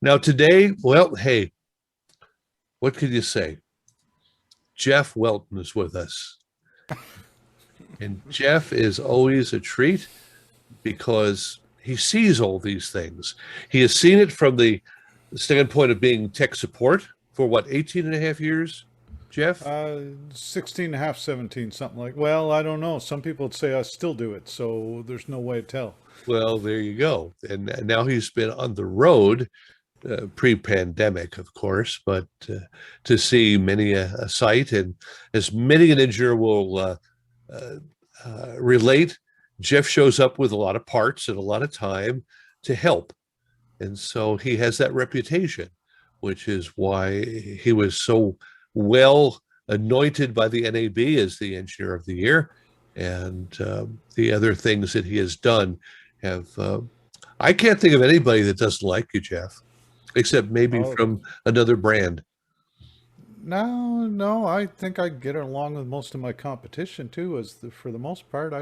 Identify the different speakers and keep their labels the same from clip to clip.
Speaker 1: Now today, well, hey, what could you say? Jeff Welton is with us. And Jeff is always a treat because he sees all these things. He has seen it from the standpoint of being tech support for what, 18 and a half years, Jeff?
Speaker 2: 16 and a half, 17, something like. Well, I don't know. Some people would say I still do it, so there's no way to tell.
Speaker 1: Well, there you go. And now he's been on the road pre-pandemic, of course, but to see many a site, and as many an engineer will uh, relate, Jeff shows up with a lot of parts and a lot of time to help. And so he has that reputation, which is why he was so well anointed by the NAB as the Engineer of the Year. And the other things that he has done have, I can't think of anybody that doesn't like you, Jeff, except maybe
Speaker 2: Oh,
Speaker 1: from another brand.
Speaker 2: no, no. I think I get along with most of my competition too. For the most part,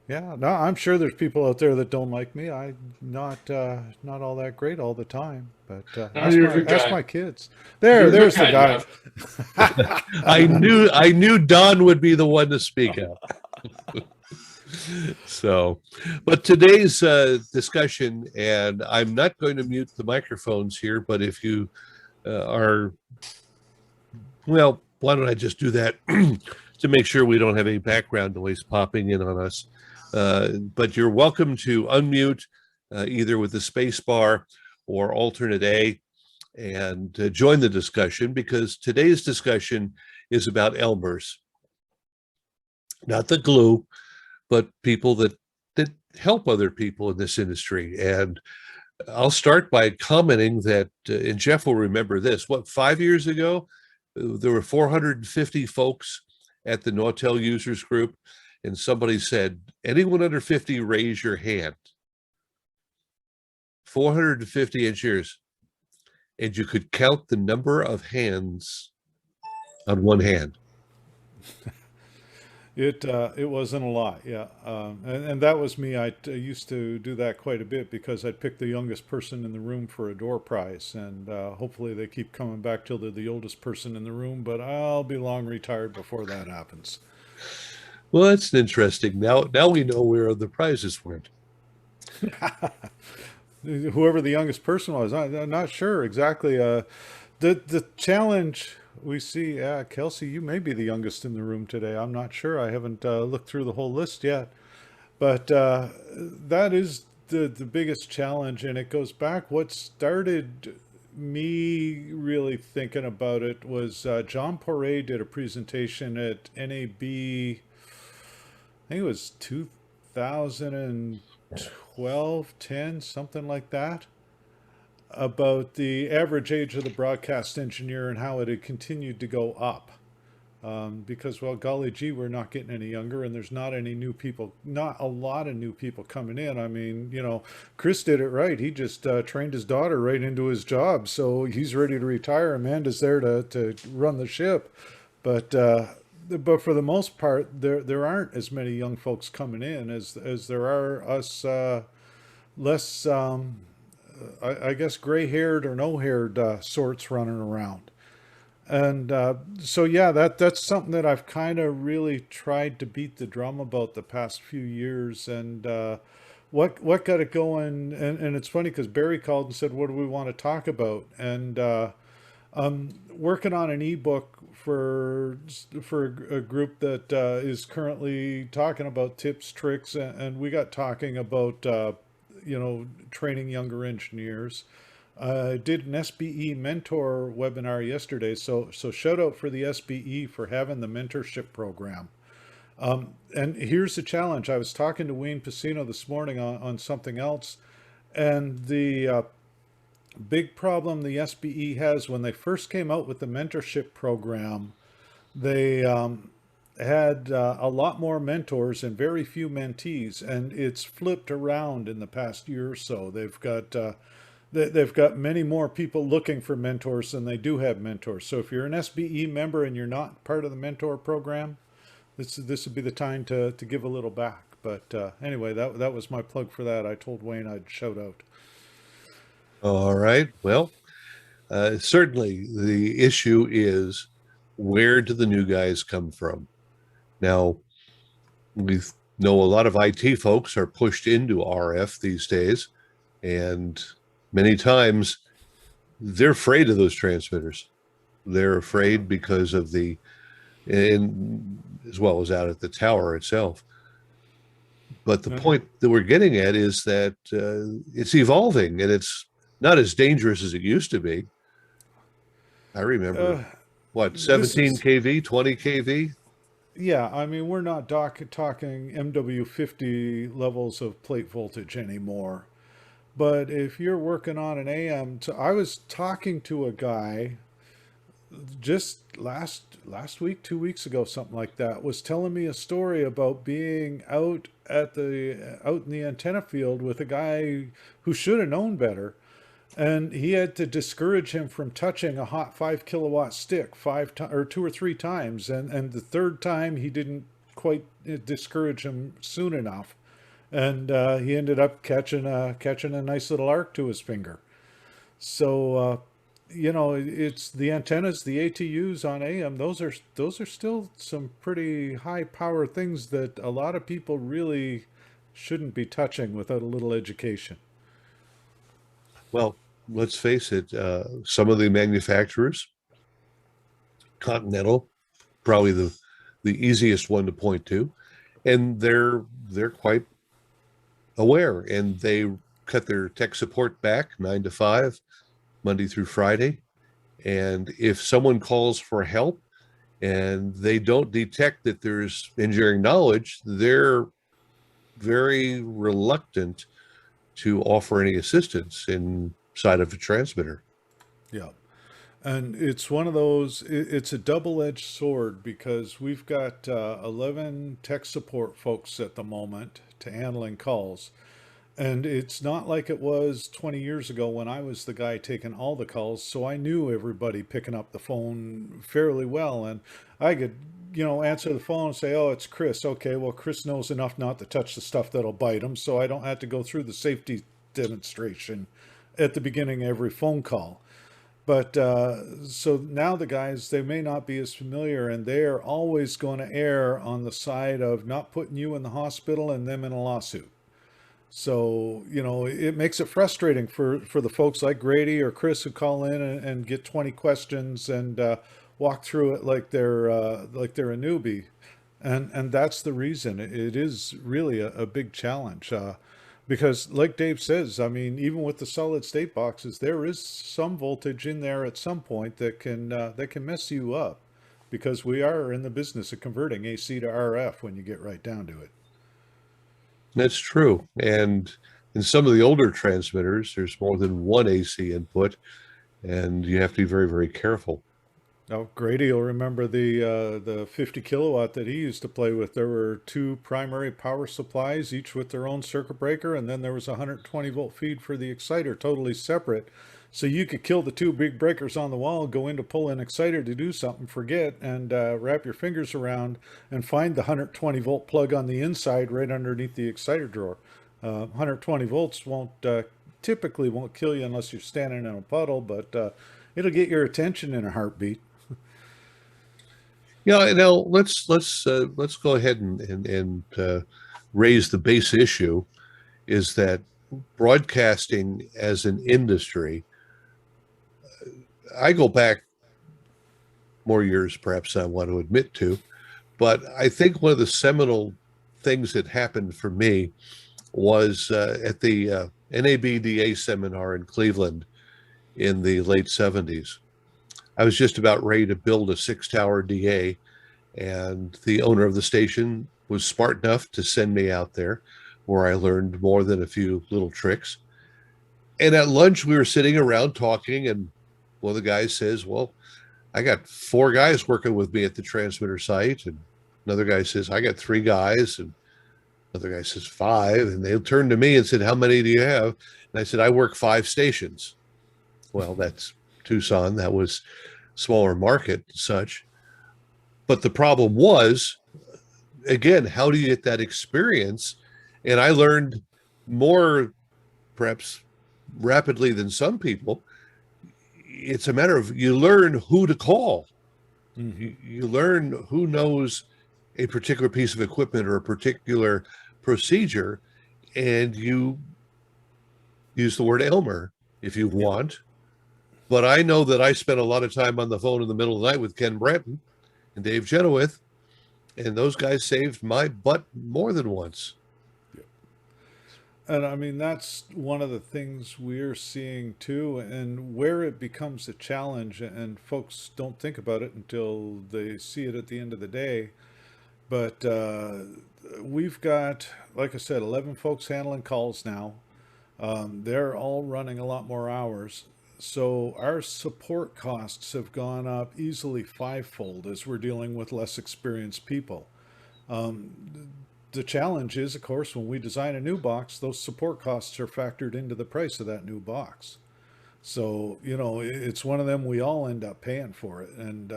Speaker 2: yeah. No, I'm sure there's people out there that don't like me. I not all that great all the time. But
Speaker 3: No, you're a good
Speaker 2: ask
Speaker 3: guy.
Speaker 2: my kids.
Speaker 3: You're a good
Speaker 2: There's the
Speaker 3: guy,
Speaker 2: guy.
Speaker 3: Jeff.
Speaker 1: I knew Don would be the one to speak up. So, but today's discussion, and I'm not going to mute the microphones here, but if you are, well, why don't I just do that to make sure we don't have any background noise popping in on us? But you're welcome to unmute either with the space bar or alternate A and join the discussion, because today's discussion is about Elmers, not the glue, but people that help other people in this industry. And I'll start by commenting that, and Jeff will remember this, what, 5 years ago, there were 450 folks at the Nautel users group, and somebody said, anyone under 50, raise your hand. 450 engineers, and you could count the number of hands on one hand.
Speaker 2: It wasn't a lot, yeah, and that was me. I used to do that quite a bit because I'd pick the youngest person in the room for a door prize, and hopefully they keep coming back till they're the oldest person in the room. But I'll be long retired before that happens.
Speaker 1: Well, that's interesting. Now we know where the prizes went.
Speaker 2: Whoever the youngest person was, I'm not sure exactly. The challenge we see, Kelsey, you may be the youngest in the room today. I'm not sure. I haven't looked through the whole list yet, but that is the biggest challenge, and it goes back. What started me really thinking about it was John Poirier did a presentation at NAB. I think it was 2012, 10, something like that, about the average age of the broadcast engineer and how it had continued to go up. Because, well, golly gee, we're not getting any younger, and there's not any new people, not a lot of new people coming in. I mean, Chris did it right. He just trained his daughter right into his job, so he's ready to retire. Amanda's there to run the ship. But for the most part, there aren't as many young folks coming in as there are us less, I guess, gray-haired or no-haired sorts running around. And so, yeah, that's something that I've kind of really tried to beat the drum about the past few years. And what got it going? And it's funny because Barry called and said, "What do we want to talk about?" And I'm working on an ebook for a group that is currently talking about tips, tricks, and we got talking about training younger engineers. I did an SBE mentor webinar yesterday, so shout out for the SBE for having the mentorship program. And here's the challenge. I was talking to Wayne Pacino this morning on something else, and the big problem the SBE has, when they first came out with the mentorship program, they had a lot more mentors and very few mentees, and it's flipped around in the past year or so. They've got many more people looking for mentors than they do have mentors. So if you're an SBE member and you're not part of the mentor program, this would be the time to give a little back. But anyway, that was my plug for that. I told Wayne I'd shout out.
Speaker 1: All right. Well, certainly the issue is, where do the new guys come from? Now, we know a lot of IT folks are pushed into RF these days, and many times they're afraid of those transmitters. They're
Speaker 2: Yeah.
Speaker 1: afraid because of the, and as well as out at the tower itself. But the
Speaker 2: And
Speaker 1: point that we're getting at is that it's evolving, and it's not as dangerous as it used to be. I remember,
Speaker 2: uh,
Speaker 1: what,
Speaker 2: this
Speaker 1: 17
Speaker 2: is,
Speaker 1: kV, 20 kV?
Speaker 2: yeah, I mean, we're not talking MW50 levels of plate voltage anymore. But if you're working on an AM, I was talking to a guy just last week, 2 weeks ago, something like that, was telling me a story about being out in the antenna field with a guy who should have known better, and he had to discourage him from touching a hot 5 kilowatt stick or 2 or 3 times, and the third time he didn't quite discourage him soon enough, and he ended up catching a nice little arc to his finger. So it's the antennas, the ATUs on AM. Those are still some pretty high power things that a lot of people really shouldn't be touching without a little education.
Speaker 1: Well, let's face it, some of the manufacturers, Continental, probably the easiest one to point to, and they're quite aware, and they cut their tech support back 9 to 5, Monday through Friday. And if someone calls for help and they don't detect that there's engineering knowledge, they're very reluctant to offer any assistance inside of a transmitter.
Speaker 2: Yeah. And it's one of those, it's a double-edged sword because we've got 11 tech support folks at the moment to handling calls. And it's not like it was 20 years ago when I was the guy taking all the calls. So I knew everybody picking up the phone fairly well. And I could, answer the phone and say, oh, it's Chris. Okay, well, Chris knows enough not to touch the stuff that'll bite him. So I don't have to go through the safety demonstration at the beginning of every phone call. But so now the guys, they may not be as familiar, and they're always going to err on the side of not putting you in the hospital and them in a lawsuit. So, it makes it frustrating for the folks like Grady or Chris who call in and get 20 questions and walk through it like they're a newbie. And that's the reason it is really a big challenge. Because like Dave says, I mean, even with the solid state boxes, there is some voltage in there at some point that can mess you up, because we are in the business of converting AC to RF when you get right down to it.
Speaker 1: That's true. And in some of the older transmitters, there's more than one AC input, and you have to be very, very careful.
Speaker 2: Now, Grady will remember the 50 kilowatt that he used to play with. There were two primary power supplies, each with their own circuit breaker, and then there was a 120 volt feed for the exciter, totally separate. So you could kill the two big breakers on the wall, go in to pull an exciter to do something, forget, and wrap your fingers around and find the 120 volt plug on the inside right underneath the exciter drawer. 120 volts typically won't kill you unless you're standing in a puddle, but it'll get your attention in a heartbeat.
Speaker 1: Yeah, now let's go ahead and raise the base issue, is that broadcasting as an industry, I go back more years perhaps than I want to admit to, but I think one of the seminal things that happened for me was at the NABDA seminar in Cleveland in the late 70s. I was just about ready to build a 6 tower DA, and the owner of the station was smart enough to send me out there, where I learned more than a few little tricks. And at lunch, we were sitting around talking, and one of the guys says, well, I got 4 guys working with me at the transmitter site. And another guy says, I got 3 guys. And another guy says, 5. And they turned to me and said, how many do you have? And I said, I work 5 stations. Well, that's Tucson. That was smaller market and such. But the problem was, again, how do you get that experience? And I learned more, perhaps rapidly than some people. It's a matter of you learn who to call.
Speaker 2: Mm-hmm.
Speaker 1: You learn who knows a particular piece of equipment or a particular procedure, and you use the word Elmer if you
Speaker 2: Yeah.
Speaker 1: want. But I know that I spent a lot of time on the phone in the middle of the night with Ken Branton and Dave Chenoweth, and those guys saved my butt more than once.
Speaker 2: And I mean, that's one of the things we're seeing too, and where it becomes a challenge, and folks don't think about it until they see it at the end of the day. But we've got, like I said, 11 folks handling calls now. They're all running a lot more hours. So our support costs have gone up easily fivefold as we're dealing with less experienced people. The challenge is, of course, when we design a new box, those support costs are factored into the price of that new box. So, it's one of them, we all end up paying for it. And,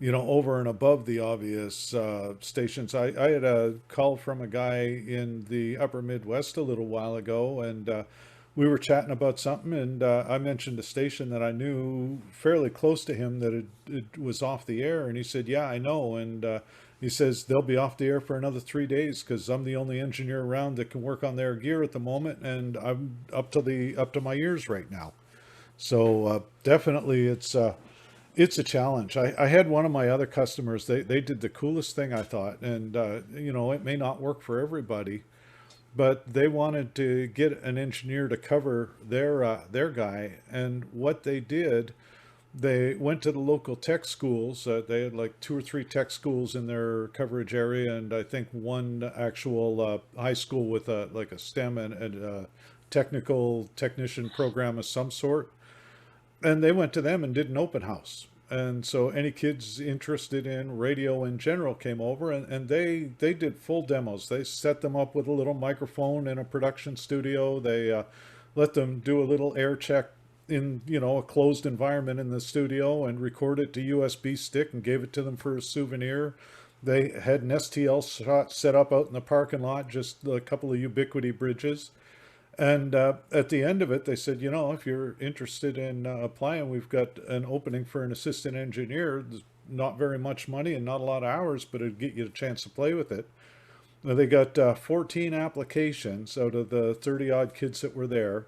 Speaker 2: over and above the obvious stations, I had a call from a guy in the upper Midwest a little while ago, and we were chatting about something, and I mentioned a station that I knew fairly close to him that it was off the air, and he said, "Yeah, I know." And he says they'll be off the air for another 3 days because I'm the only engineer around that can work on their gear at the moment, and I'm up to my ears right now. So definitely, it's a challenge. I had one of my other customers. They did the coolest thing, I thought, and it may not work for everybody, but they wanted to get an engineer to cover their guy, and what they did, they went to the local tech schools. They had like two or three tech schools in their coverage area, and I think one actual high school with like a STEM and a technical technician program of some sort. And they went to them and did an open house. And so any kids interested in radio in general came over, and they did full demos. They set them up with a little microphone in a production studio. They let them do a little air check in a closed environment in the studio and record it to USB stick and gave it to them for a souvenir. They had an STL shot set up out in the parking lot, just a couple of Ubiquity bridges. And at the end of it, they said, if you're interested in applying, we've got an opening for an assistant engineer. There's not very much money and not a lot of hours, but it'd get you a chance to play with it. Now, they got 14 applications out of the 30 odd kids that were there.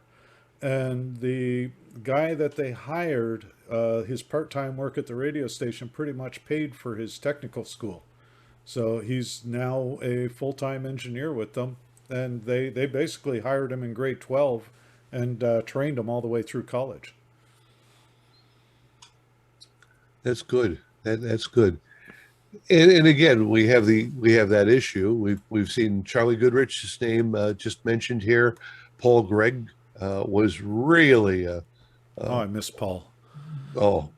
Speaker 2: And the guy that they hired, his part-time work at the radio station pretty much paid for his technical school. So he's now a full-time engineer with them. And they basically hired him in grade 12 and trained him all the way through college.
Speaker 1: That's good. That's good. And again, we have that issue. We've seen Charlie Goodrich's name just mentioned here. Paul Gregg was really
Speaker 2: Oh, I miss Paul.
Speaker 1: oh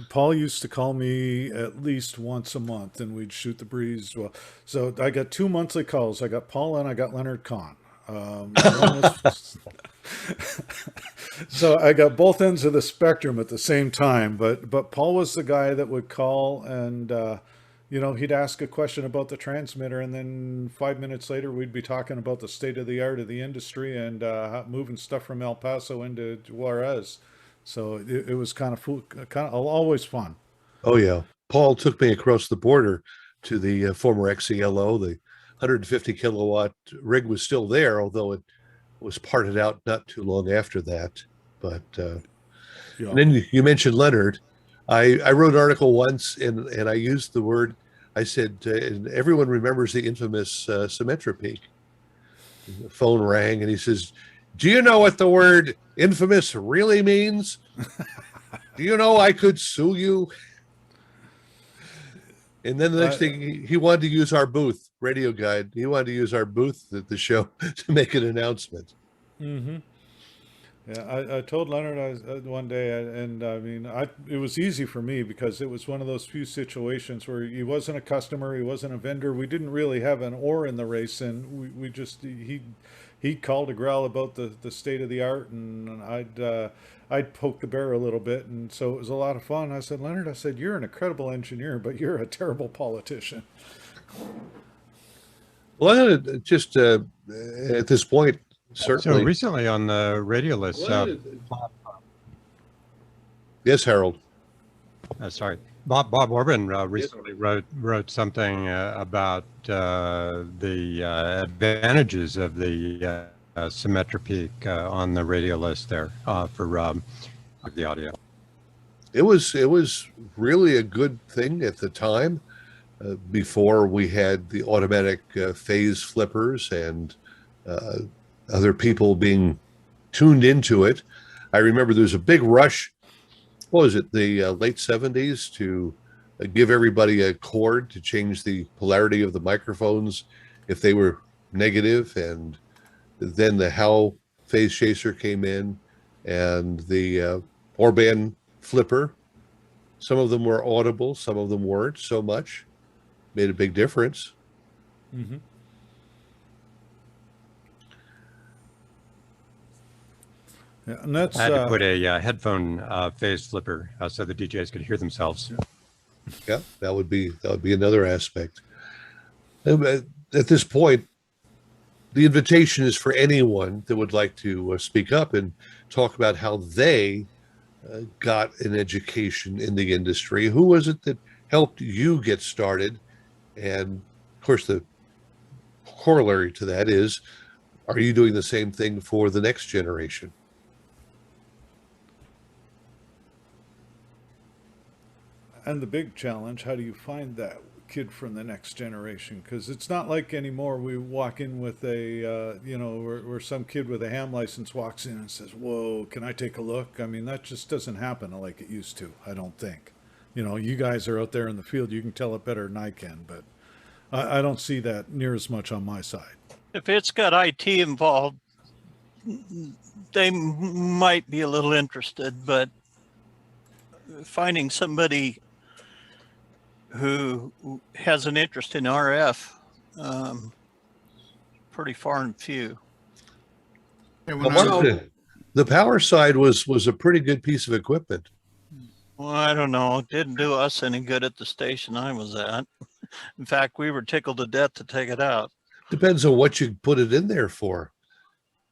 Speaker 2: Paul used to call me at least once a month, and we'd shoot the breeze. Well, so I got two monthly calls. I got Paul and I got Leonard Kahn. So I got both ends of the spectrum at the same time. But Paul was the guy that would call, and he'd ask a question about the transmitter, and then 5 minutes later we'd be talking about the state of the art of the industry and moving stuff from El Paso into Juarez. So it was kind of always fun.
Speaker 1: oh yeah. Paul took me across the border to the former XCLO. The 150 kilowatt rig was still there, although it was parted out not too long after that. But
Speaker 2: Yeah.
Speaker 1: and then you mentioned Leonard. I wrote an article once, and I used the word. I said, and everyone remembers the infamous Symmetra peak. The phone rang, and he says, "Do you know what the word infamous really means? Do you know I could sue you?" And then the next thing, he wanted to use our booth, Radio Guide. He wanted to use our booth at the show to make an announcement.
Speaker 2: Mm-hmm. Yeah, I told Leonard one day, and I mean, it was easy for me because it was one of those few situations where he wasn't a customer, he wasn't a vendor. We didn't really have an oar in the race, and we just he called to growl about the state of the art, and I'd poke the bear a little bit, and so it was a lot of fun. I said, Leonard, I said, you're an incredible engineer, but you're a terrible politician.
Speaker 1: Well, just at this point,
Speaker 3: So
Speaker 1: certainly.
Speaker 3: recently on the radio list,
Speaker 1: Yes, Harold.
Speaker 3: sorry, Bob Orban recently wrote something about the advantages of the Symmetra Peak on the radio list there for the audio.
Speaker 1: It was really a good thing at the time, before we had the automatic phase flippers and other people being tuned into it. I remember there was a big rush. What was it, the late 70s, to give everybody a cord to change the polarity of the microphones if they were negative, and then the Howe phase chaser came in, and the Orban flipper. Some of them were audible, some of them weren't so much. Made a big difference.
Speaker 2: Mm-hmm. Yeah, and that's
Speaker 3: I had to put a headphone phase flipper so the DJs could hear themselves.
Speaker 1: Yeah, that would be another aspect. At this point, the invitation is for anyone that would like to speak up and talk about how they got an education in the industry. Who was it that helped you get started? And of course, the corollary to that is, are you doing the same thing for the next generation?
Speaker 2: And the big challenge, how do you find that kid from the next generation? Because it's not like anymore we walk in with a, where some kid with a ham license walks in and says, whoa, can I take a look? I mean, that just doesn't happen like it used to, I don't think. You guys are out there in the field, you can tell it better than I can, but I don't see that near as much on my side.
Speaker 4: If it's got IT involved, they might be a little interested, but finding somebody who has an interest in RF, pretty far and few.
Speaker 1: The power side was a pretty good piece of equipment.
Speaker 4: Well, I don't know. It didn't do us any good at the station I was at. In fact, we were tickled to death to take it out.
Speaker 1: Depends on what you put it in there for.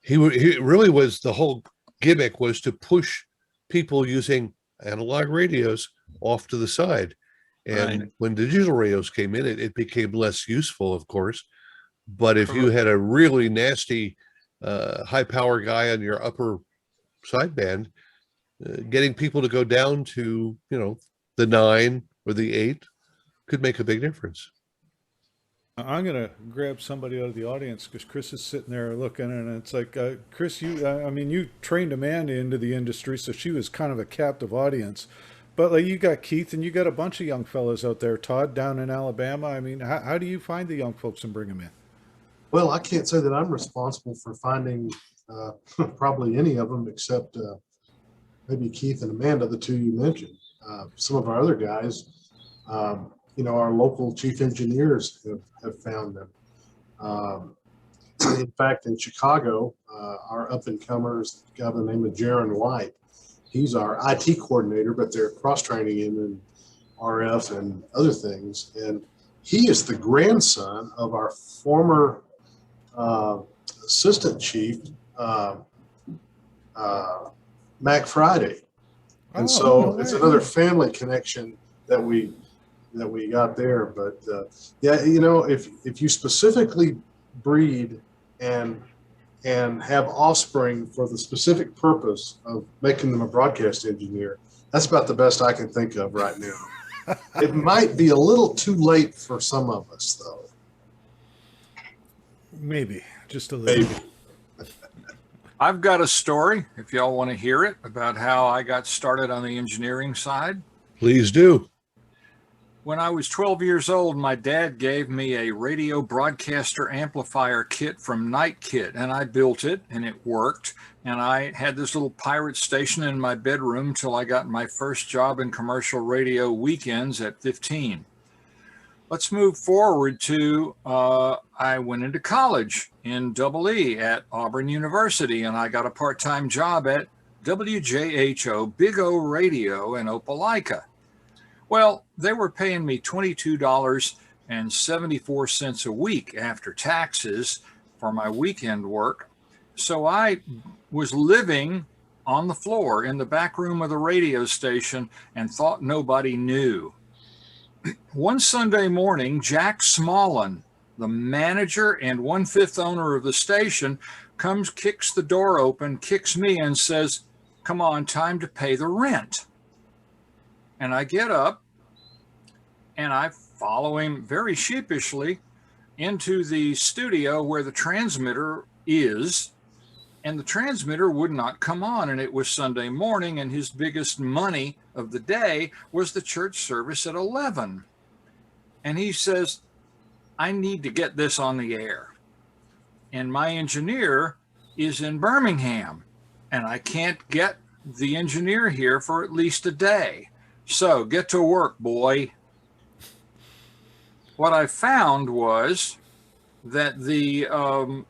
Speaker 1: He really was, the whole gimmick was to push people using analog radios off to the side. And
Speaker 4: Right.
Speaker 1: when digital radios came in, it became less useful, of course. But if you had a really nasty high power guy on your upper sideband, getting people to go down to, the 9 or the 8 could make a big difference.
Speaker 2: I'm going to grab somebody out of the audience because Chris is sitting there looking, and it's like, Chris, you trained Amanda into the industry, so she was kind of a captive audience. But like, you got Keith and you got a bunch of young fellows out there, Todd down in Alabama. I mean, how do you find the young folks and bring them in?
Speaker 5: Well, I can't say that I'm responsible for finding probably any of them except maybe Keith and Amanda, the two you mentioned. Some of our other guys, our local chief engineers have found them. In fact, in Chicago, our up-and-comers, a guy by the name of Jaron White, he's our IT coordinator, but they're cross-training him in RF and other things. And he is the grandson of our former assistant chief, Mac Friday. And so it's another family connection that we got there. But if you specifically breed and have offspring for the specific purpose of making them a broadcast engineer, that's about the best I can think of right now. It might be a little too late for some of us, though.
Speaker 2: Maybe, just a little.
Speaker 5: Maybe.
Speaker 6: I've got a story, if y'all want to hear it, about how I got started on the engineering side.
Speaker 1: Please do.
Speaker 6: When I was 12 years old, my dad gave me a radio broadcaster amplifier kit from Night Kit, and I built it, and it worked. And I had this little pirate station in my bedroom till I got my first job in commercial radio weekends at 15. Let's move forward to I went into college in EE at Auburn University, and I got a part-time job at WJHO Big O Radio in Opelika. Well, they were paying me $22.74 a week after taxes for my weekend work. So I was living on the floor in the back room of the radio station and thought nobody knew. One Sunday morning, Jack Smollen, the manager and 1/5 owner of the station, comes, kicks the door open, kicks me and says, "Come on, time to pay the rent." And I get up and I follow him very sheepishly into the studio where the transmitter is, and the transmitter would not come on. And it was Sunday morning, and his biggest money of the day was the church service at 11. And he says, "I need to get this on the air. And my engineer is in Birmingham, and I can't get the engineer here for at least a day. So get to work, boy." What I found was that the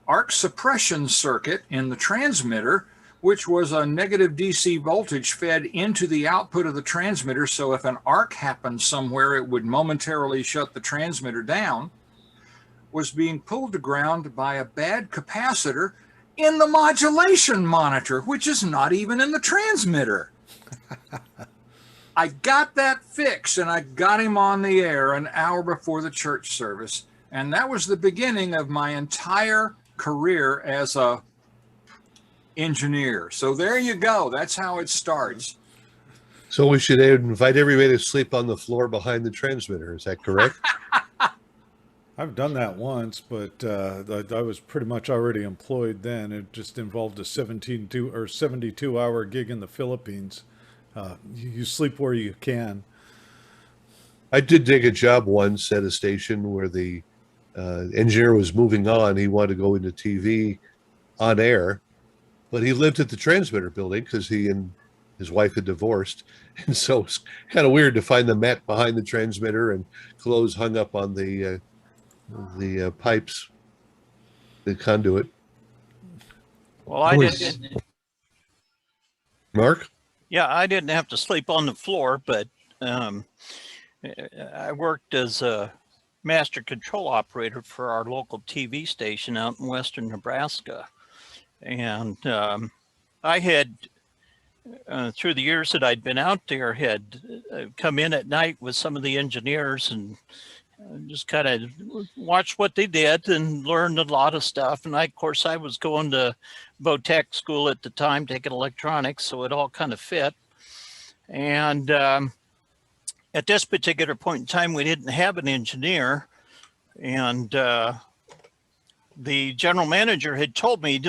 Speaker 6: arc suppression circuit in the transmitter, which was a negative DC voltage fed into the output of the transmitter, so if an arc happened somewhere, it would momentarily shut the transmitter down, was being pulled to ground by a bad capacitor in the modulation monitor, which is not even in the transmitter. I got that fixed, and I got him on the air an hour before the church service. And that was the beginning of my entire career as a engineer. So there you go. That's how it starts.
Speaker 1: So we should invite everybody to sleep on the floor behind the transmitter. Is that correct?
Speaker 2: I've done that once, but I was pretty much already employed then. It just involved a 72-hour gig in the Philippines. You sleep where you can.
Speaker 1: I did dig a job once at a station where the engineer was moving on. He wanted to go into TV on air, but he lived at the transmitter building because he and his wife had divorced. And so it's kind of weird to find the mat behind the transmitter and clothes hung up on the pipes, the conduit.
Speaker 4: Well, I didn't.
Speaker 1: Mark?
Speaker 4: Yeah, I didn't have to sleep on the floor, but I worked as a master control operator for our local TV station out in western Nebraska. And I had, through the years that I'd been out there, had come in at night with some of the engineers and just kind of watched what they did and learned a lot of stuff. And of course, I was going to Vo-Tech school at the time, taking electronics, so it all kind of fit. And at this particular point in time, we didn't have an engineer. And the general manager had told me,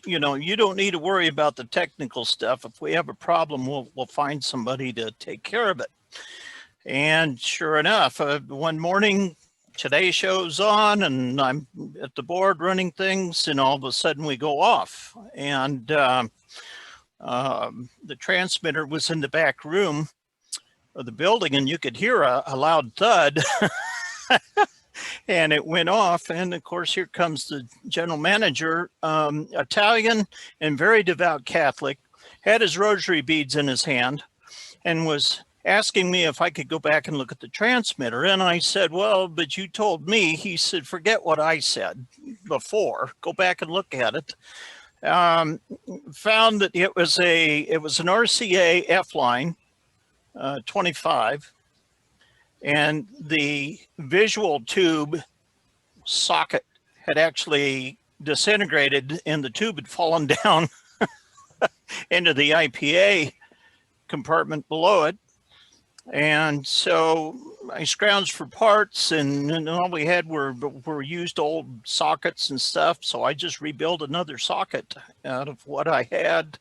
Speaker 4: you don't need to worry about the technical stuff. If we have a problem, we'll find somebody to take care of it. And sure enough, one morning, Today Show's on, and I'm at the board running things, and all of a sudden we go off. And the transmitter was in the back room of the building, and you could hear a loud thud. And it went off. And of course, here comes the general manager, Italian and very devout Catholic, had his rosary beads in his hand and was asking me if I could go back and look at the transmitter. And I said, "Well, but you told me." He said, "Forget what I said before. Go back and look at it." Found that it was an RCA F line 25, and the visual tube socket had actually disintegrated, and the tube had fallen down into the IPA compartment below it. And so I scrounged for parts, and all we had were used old sockets and stuff. So I just rebuilt another socket out of what I had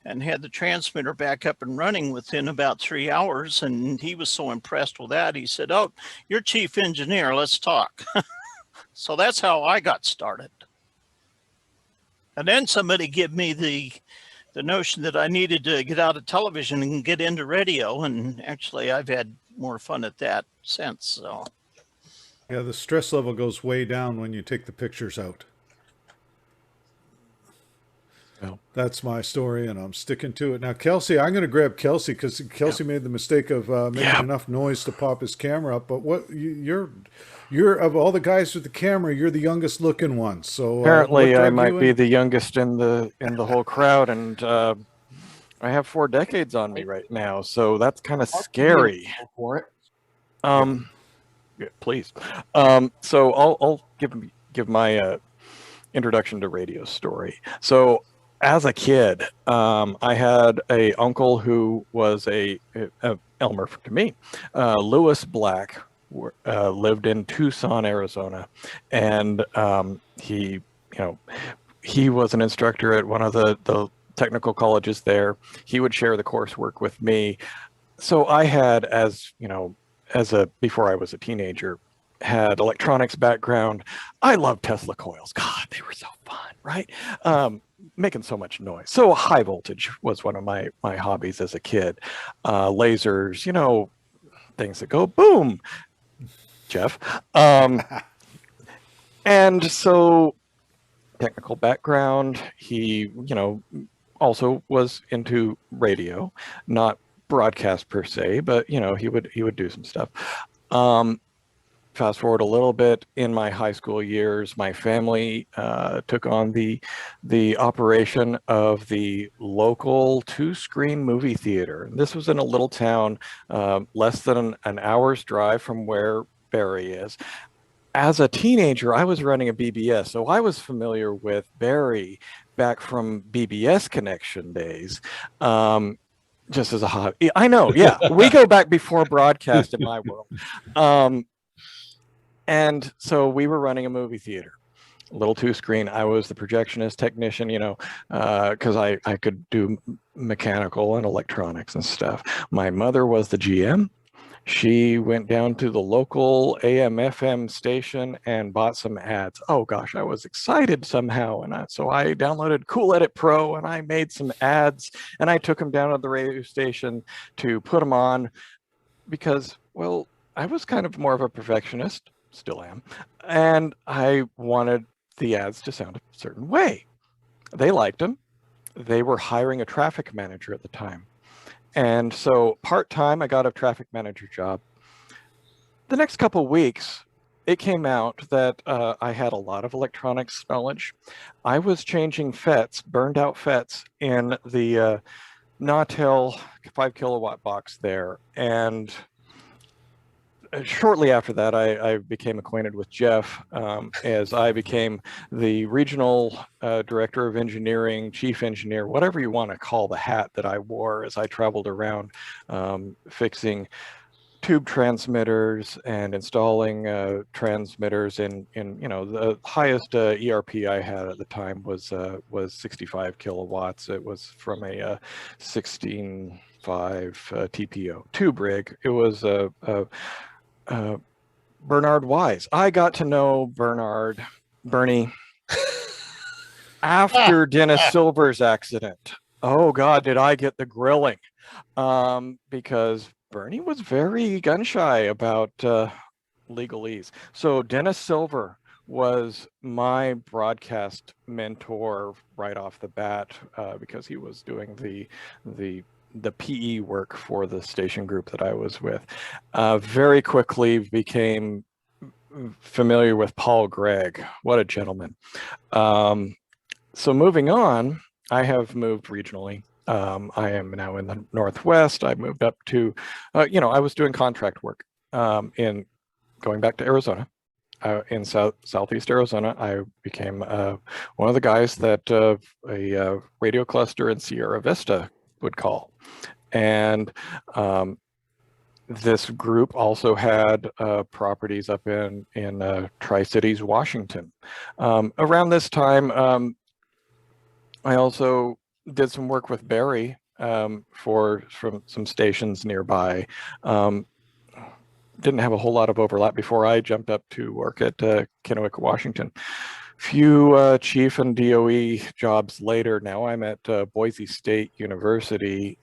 Speaker 4: and had the transmitter back up and running within about 3 hours. And he was so impressed with that. He said, "Oh, you're chief engineer, let's talk." So that's how I got started. And then somebody gave me the notion that I needed to get out of television and get into radio. And actually, I've had more fun at that since. So,
Speaker 2: yeah, the stress level goes way down when you take the pictures out.
Speaker 1: Well,
Speaker 2: That's my story, and I'm sticking to it. Now, Kelsey, I'm going to grab Kelsey because Kelsey made the mistake of making enough noise to pop his camera up. But you're of all the guys with the camera, you're the youngest looking one. So
Speaker 7: apparently, I might be the youngest in the whole crowd, and I have 4 decades on me right now, so that's kind of scary.
Speaker 5: For it.
Speaker 7: Yeah, please. So I'll give my introduction to radio story. So as a kid, I had a uncle who was a Elmer to me, Lewis Black, lived in Tucson, Arizona, and he was an instructor at one of the technical colleges there. He would share the coursework with me. So I had, before I was a teenager, had electronics background. I loved Tesla coils. God, they were so fun, right? Making so much noise. So high voltage was one of my hobbies as a kid. Lasers, things that go boom, Jeff. And so technical background, he, also was into radio, not broadcast per se, but he would do some stuff. Fast forward a little bit, in my high school years, my family took on the operation of the local 2-screen movie theater. This was in a little town less than an hour's drive from where Barrie is. As a teenager, I was running a BBS, so I was familiar with Barrie back from BBS connection days. Just as a hobby. I know, yeah. We go back before broadcast in my world. And so we were running a movie theater, a little 2-screen. I was the projectionist technician, because I could do mechanical and electronics and stuff. My mother was the GM. She went down to the local AM FM station and bought some ads. Oh gosh, I was excited somehow. And so I downloaded Cool Edit Pro and I made some ads and I took them down to the radio station to put them on because, well, I was kind of more of a perfectionist, still am, and I wanted the ads to sound a certain way. They liked them. They were hiring a traffic manager at the time. And so part-time, I got a traffic manager job. The next couple of weeks, it came out that I had a lot of electronics knowledge. I was changing FETs, burned out FETs in the Nautel 5 kilowatt box there. And shortly after that, I became acquainted with Jeff as I became the regional director of engineering, chief engineer, whatever you want to call the hat that I wore as I traveled around fixing tube transmitters and installing transmitters in the highest ERP I had at the time was 65 kilowatts. It was from a 16.5 TPO tube rig. It was Bernard Wise. I got to know Bernie, after Dennis Silver's accident. Oh God, did I get the grilling? Because Bernie was very gun shy about legalese. So Dennis Silver was my broadcast mentor right off the bat because he was doing the PE work for the station group that I was with. Very quickly became familiar with Paul Gregg. What a gentleman. So moving on, I have moved regionally. I am now in the Northwest. I moved up to, I was doing contract work in going back to Arizona. In Southeast Arizona, I became one of the guys that a radio cluster in Sierra Vista would call. And this group also had properties up in Tri-Cities, Washington. Around this time, I also did some work with Barrie from some stations nearby. Didn't have a whole lot of overlap before I jumped up to work at Kennewick, Washington. Few chief and DOE jobs later, now I'm at Boise State University.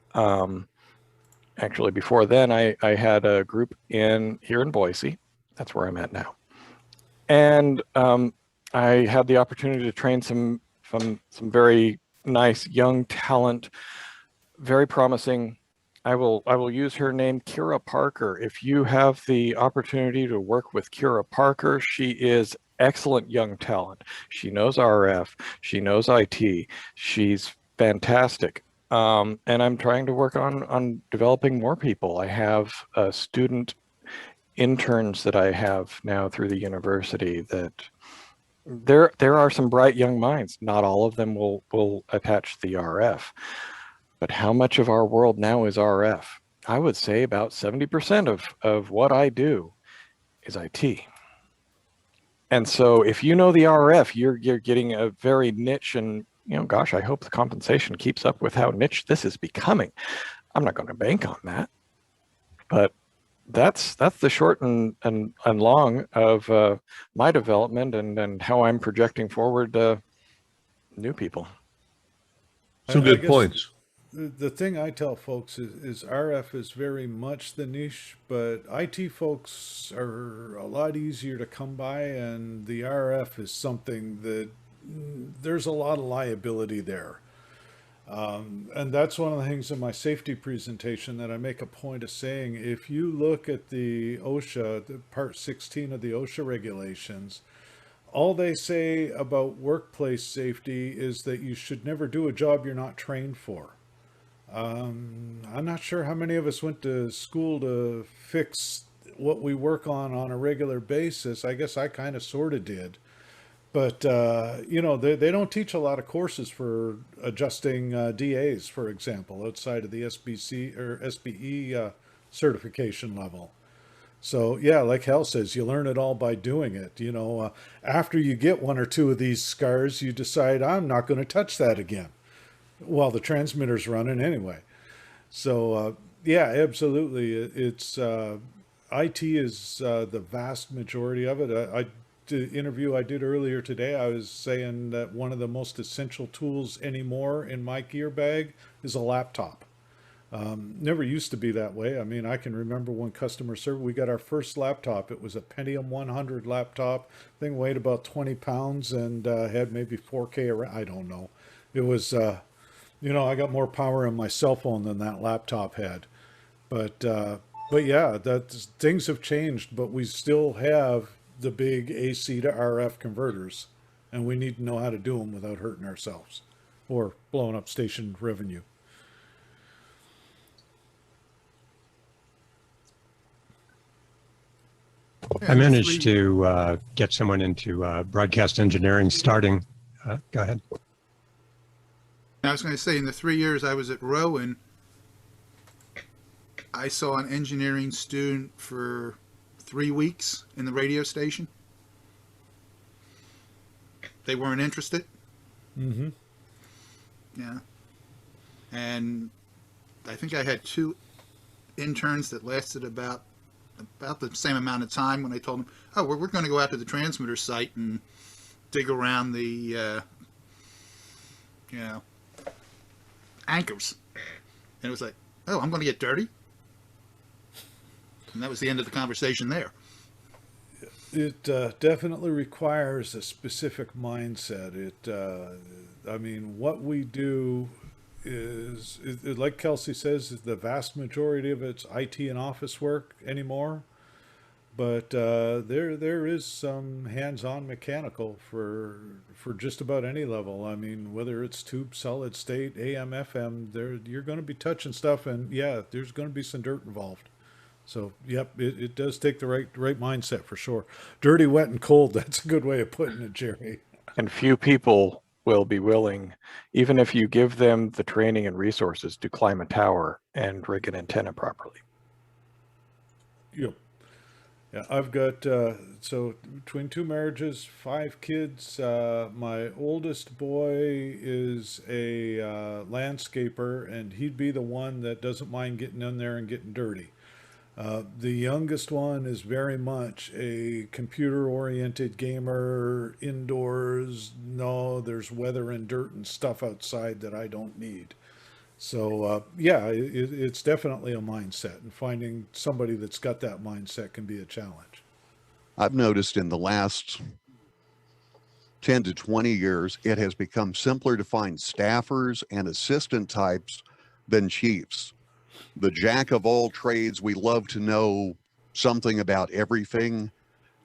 Speaker 7: Actually, before then, I had a group here in Boise. That's where I'm at now. And I had the opportunity to train some very nice young talent, very promising. I will use her name, Kira Parker. If you have the opportunity to work with Kira Parker, she is excellent young talent. She knows RF, she knows IT, she's fantastic. And I'm trying to work on developing more people. I have student interns that I have now through the university that there are some bright young minds. Not all of them will attach the RF. But how much of our world now is RF? I would say about 70% of what I do is IT. And so if you know the RF, you're getting a very niche, and gosh, I hope the compensation keeps up with how niche this is becoming. I'm not going to bank on that. But that's the short and long of my development and how I'm projecting forward new people.
Speaker 1: Some good points.
Speaker 2: The thing I tell folks is RF is very much the niche, but IT folks are a lot easier to come by, and the RF is something that there's a lot of liability there. And that's one of the things in my safety presentation that I make a point of saying. If you look at the OSHA, the Part 16 of the OSHA regulations, all they say about workplace safety is that you should never do a job you're not trained for. I'm not sure how many of us went to school to fix what we work on a regular basis. I guess I kind of sort of did. But, they don't teach a lot of courses for adjusting DAs, for example, outside of the SBC or SBE certification level. So, yeah, like Hal says, you learn it all by doing it. After you get one or two of these scars, you decide, I'm not going to touch that again while the transmitter's running anyway. So, yeah, absolutely. It's IT is the vast majority of it. The interview I did earlier today, I was saying that one of the most essential tools anymore in my gear bag is a laptop. Never used to be that way. I mean, I can remember when customer service, we got our first laptop. It was a Pentium 100 laptop. Thing weighed about 20 pounds and had maybe 4K around. I don't know. It was, I got more power in my cell phone than that laptop had. But yeah, things have changed, but we still have the big AC to RF converters, and we need to know how to do them without hurting ourselves or blowing up station revenue.
Speaker 3: I managed to get someone into broadcast engineering starting. Go ahead.
Speaker 8: I was going to say, in the 3 years I was at Rowan, I saw an engineering student for 3 weeks in the radio station. They weren't interested.
Speaker 2: Mm-hmm.
Speaker 8: Yeah. And I think I had 2 interns that lasted about the same amount of time when I told them, oh, we're going to go out to the transmitter site and dig around the, anchors. And it was like, oh, I'm going to get dirty? And that was the end of the conversation there.
Speaker 2: It definitely requires a specific mindset. What we do is like Kelsey says, is the vast majority of it's IT and office work anymore. But there is some hands-on mechanical for just about any level. I mean, whether it's tube, solid state, AM, FM, you're going to be touching stuff, and yeah, there's going to be some dirt involved. So, yep, it does take the right mindset for sure. Dirty, wet, and cold. That's a good way of putting it, Jerry.
Speaker 7: And few people will be willing, even if you give them the training and resources, to climb a tower and rig an antenna properly.
Speaker 2: Yep. Yeah, I've got, so between 2 marriages, 5 kids. My oldest boy is a landscaper, and he'd be the one that doesn't mind getting in there and getting dirty. The youngest one is very much a computer-oriented gamer, indoors. No, there's weather and dirt and stuff outside that I don't need. So, it's definitely a mindset, and finding somebody that's got that mindset can be a challenge.
Speaker 9: I've noticed in the last 10 to 20 years, it has become simpler to find staffers and assistant types than chiefs. The jack of all trades, we love to know something about everything.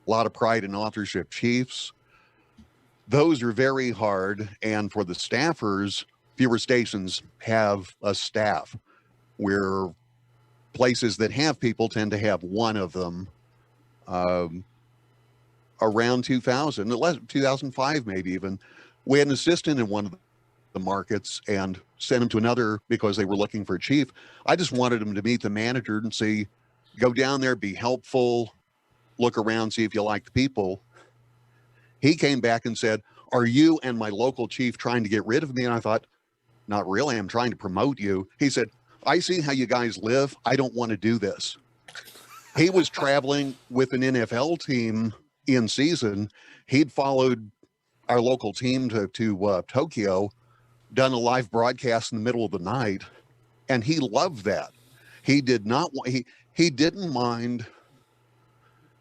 Speaker 9: A lot of pride in authorship chiefs. Those are very hard. And for the staffers, fewer stations have a staff, where places that have people tend to have one of them. Around 2005 maybe even, we had an assistant in one of the markets and sent him to another because they were looking for a chief. I just wanted him to meet the manager and see, go down there, be helpful, look around, see if you like the people. He came back and said, "Are you and my local chief trying to get rid of me?" And I thought, "Not really, I'm trying to promote you." He said, "I see how you guys live. I don't want to do this." He was traveling with an NFL team in season. He'd followed our local team to Tokyo, done a live broadcast in the middle of the night, and he loved that. He did not want, he didn't mind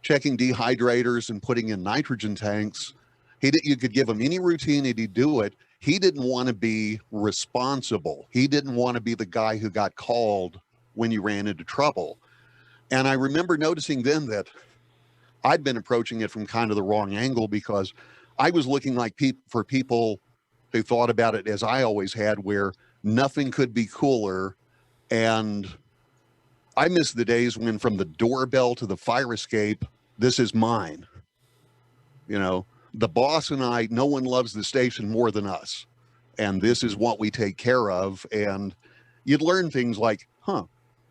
Speaker 9: checking dehydrators and putting in nitrogen tanks. You could give him any routine and he'd do it. He didn't want to be responsible. He didn't want to be the guy who got called when you ran into trouble. And I remember noticing then that I'd been approaching it from kind of the wrong angle, because I was looking like for people who thought about it as I always had, where nothing could be cooler. And I miss the days when from the doorbell to the fire escape, this is mine. You know, the boss and I, no one loves the station more than us. And this is what we take care of. And you'd learn things like,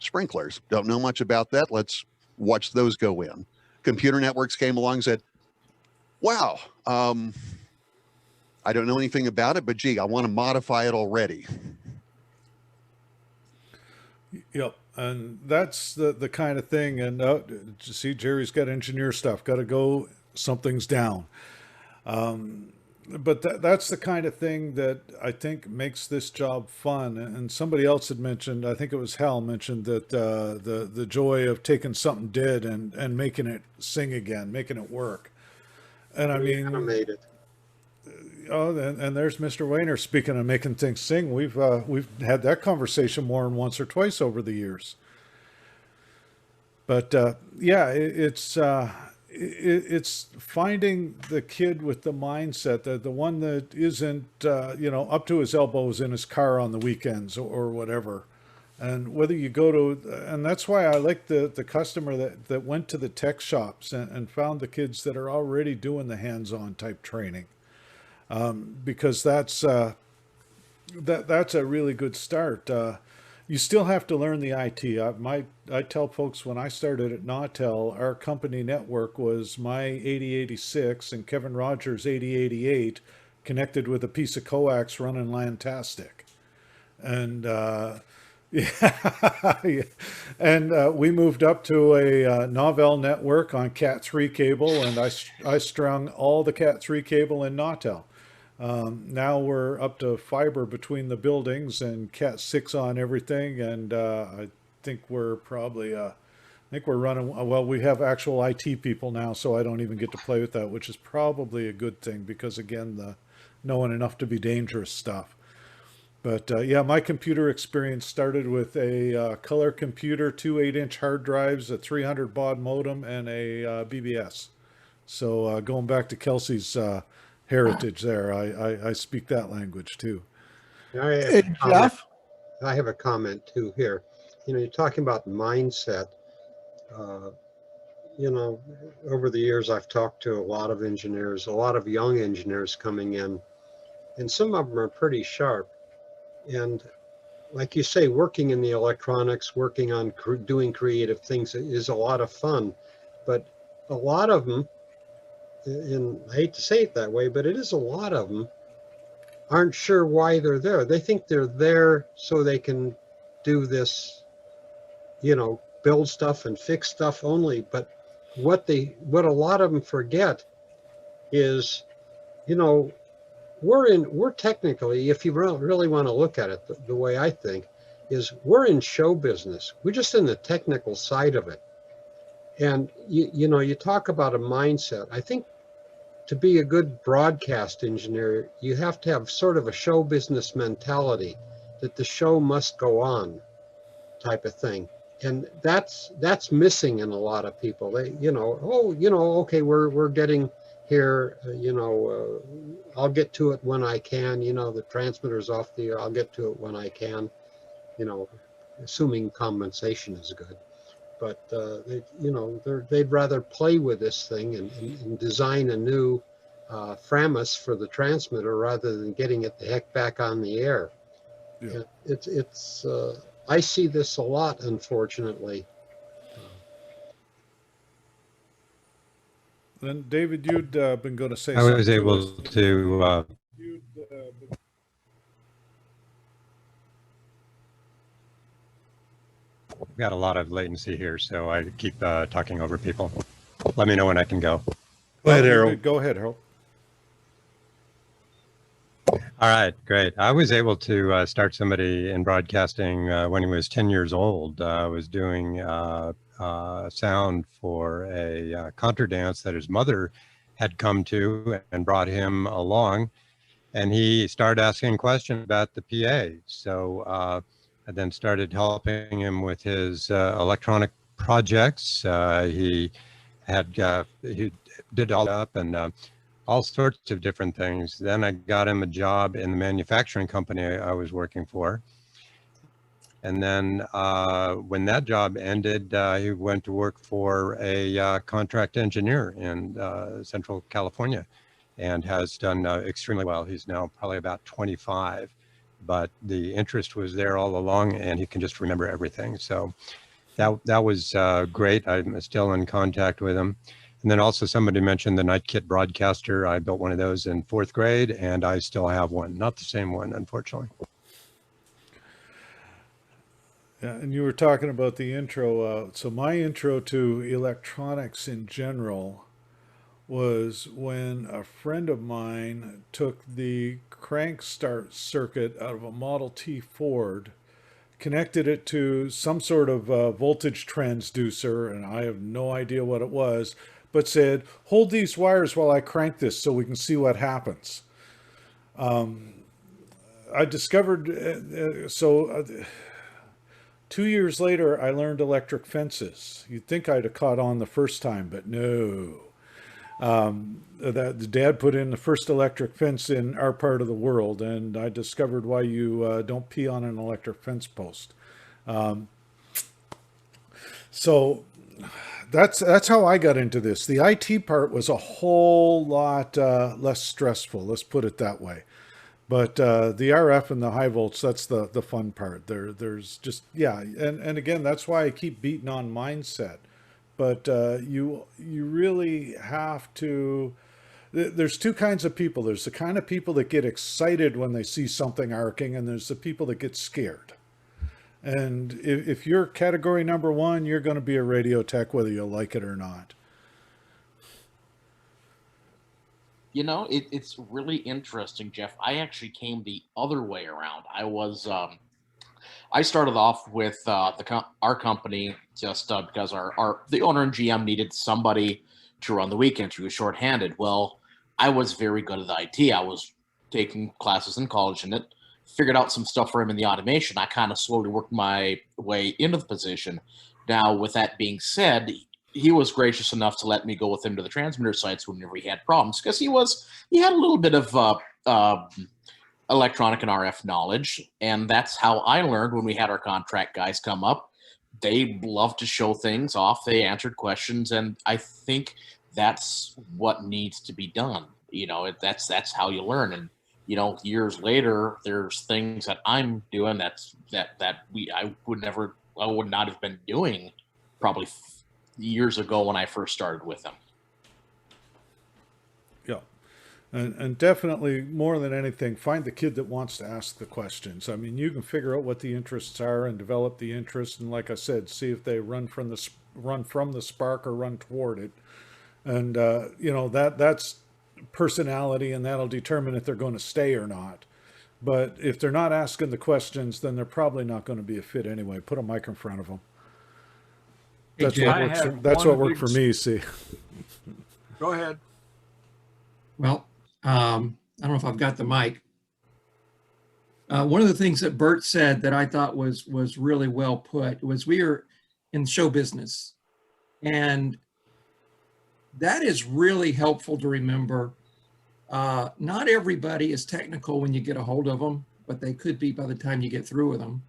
Speaker 9: sprinklers, don't know much about that. Let's watch those go in. Computer networks came along and said, wow, I don't know anything about it, but gee, I want to modify it already.
Speaker 2: Yep. And that's the kind of thing. And see, Jerry's got engineer stuff, got to go, something's down. But that's the kind of thing that I think makes this job fun. And somebody else had mentioned, I think it was Hal mentioned, that the joy of taking something dead and making it sing again, making it work. And I mean,
Speaker 10: animated.
Speaker 2: Oh, and there's Mr. Wayner. Speaking of making things sing, we've had that conversation more than once or twice over the years. But yeah, it's finding the kid with the mindset, the one that isn't up to his elbows in his car on the weekends or whatever. And whether you go to, and that's why I like the customer that went to the tech shops and found the kids that are already doing the hands-on type training. Because that's a really good start. You still have to learn the IT. I tell folks, when I started at Nautel, our company network was my 8086 and Kevin Rogers' 8088 connected with a piece of coax running Lantastic. And yeah, and we moved up to a Novell network on Cat3 cable, and I strung all the Cat3 cable in Nautel. Now we're up to fiber between the buildings and Cat6 on everything, and I think we're probably we're running, well, we have actual IT people now, so I don't even get to play with that, which is probably a good thing, because again, the knowing enough to be dangerous stuff. But yeah, my computer experience started with a color computer, 2 8-inch hard drives, a 300 baud modem, and a BBS. So going back to Kelsey's heritage there, I speak that language too.
Speaker 10: Hey, Jeff? I have a comment too here. You're talking about mindset. Over the years, I've talked to a lot of engineers, a lot of young engineers coming in, and some of them are pretty sharp. And like you say, working in the electronics, working on doing creative things is a lot of fun. But a lot of them, and I hate to say it that way, but it is a lot of them, aren't sure why they're there. They think they're there so they can do this, build stuff and fix stuff only. But what a lot of them forget is, we're technically, if you really want to look at it, the way I think is, we're in show business. We're just in the technical side of it. And you talk about a mindset. I think to be a good broadcast engineer, you have to have sort of a show business mentality that the show must go on type of thing. And that's missing in a lot of people. They, okay, we're getting here, I'll get to it when I can, the transmitter's off the air, I'll get to it when I can, assuming compensation is good. But they'd rather play with this thing and design a new Framus for the transmitter rather than getting it the heck back on the air.
Speaker 2: Yeah.
Speaker 10: It's I see this a lot, unfortunately.
Speaker 2: Then David, you'd been going to say
Speaker 3: I
Speaker 2: something.
Speaker 3: was able to. Got a lot of latency here, so I keep talking over people. Let me know when I can go.
Speaker 1: Go ahead, Harold.
Speaker 2: Go ahead, Harold.
Speaker 3: All right, great. I was able to start somebody in broadcasting when he was 10 years old. I was doing sound for a contra dance that his mother had come to and brought him along. And he started asking questions about the PA. So I then started helping him with his electronic projects. He did all up and all sorts of different things. Then I got him a job in the manufacturing company I was working for. And then when that job ended, he went to work for a contract engineer in Central California and has done extremely well. He's now probably about 25, but the interest was there all along and he can just remember everything. So that was great. I'm still in contact with him. And then also somebody mentioned the Night Kit broadcaster. I built one of those in 4th grade and I still have one. Not the same one, unfortunately.
Speaker 2: Yeah, and you were talking about the intro. So my intro to electronics in general was when a friend of mine took the crank start circuit out of a Model T Ford, connected it to some sort of voltage transducer, and I have no idea what it was, but said, hold these wires while I crank this so we can see what happens. I discovered, 2 years later, I learned electric fences. You'd think I'd have caught on the first time, but no. The dad put in the first electric fence in our part of the world, and I discovered why you don't pee on an electric fence post. So that's how I got into this. The IT part was a whole lot less stressful, let's put it that way. But the RF and the high volts, that's the fun part. There's just, yeah, and again, that's why I keep beating on mindset. But you really have to, there's two kinds of people. There's the kind of people that get excited when they see something arcing, and there's the people that get scared. And if you're category number one, you're going to be a radio tech, whether you like it or not.
Speaker 11: You know, it's really interesting, Jeff. I actually came the other way around. I started off with our company just because the owner and GM needed somebody to run the weekends. He was shorthanded. Well, I was very good at IT. I was taking classes in college in it, figured out some stuff for him in the automation. I kind of slowly worked my way into the position. Now, with that being said, he was gracious enough to let me go with him to the transmitter sites whenever he had problems, because he had a little bit of electronic and RF knowledge, and that's how I learned when we had our contract guys come up. They loved to show things off. They answered questions, and I think that's what needs to be done. You know, that's how you learn. And you know, years later, there's things that I'm doing that I would not have been doing probably years ago when I first started with them.
Speaker 2: Yeah. And definitely, more than anything, find the kid that wants to ask the questions. I mean, you can figure out what the interests are and develop the interest. And like I said, see if they run from the spark or run toward it. And, you know, that's personality, and that'll determine if they're going to stay or not. But if they're not asking the questions, then they're probably not going to be a fit anyway. Put a mic in front of them. That's what worked for me, see.
Speaker 6: Go ahead.
Speaker 12: Well, I don't know if I've got the mic. One of the things that Bert said that I thought was really well put was we are in show business, and that is really helpful to remember. Not everybody is technical when you get a hold of them, but they could be by the time you get through with them.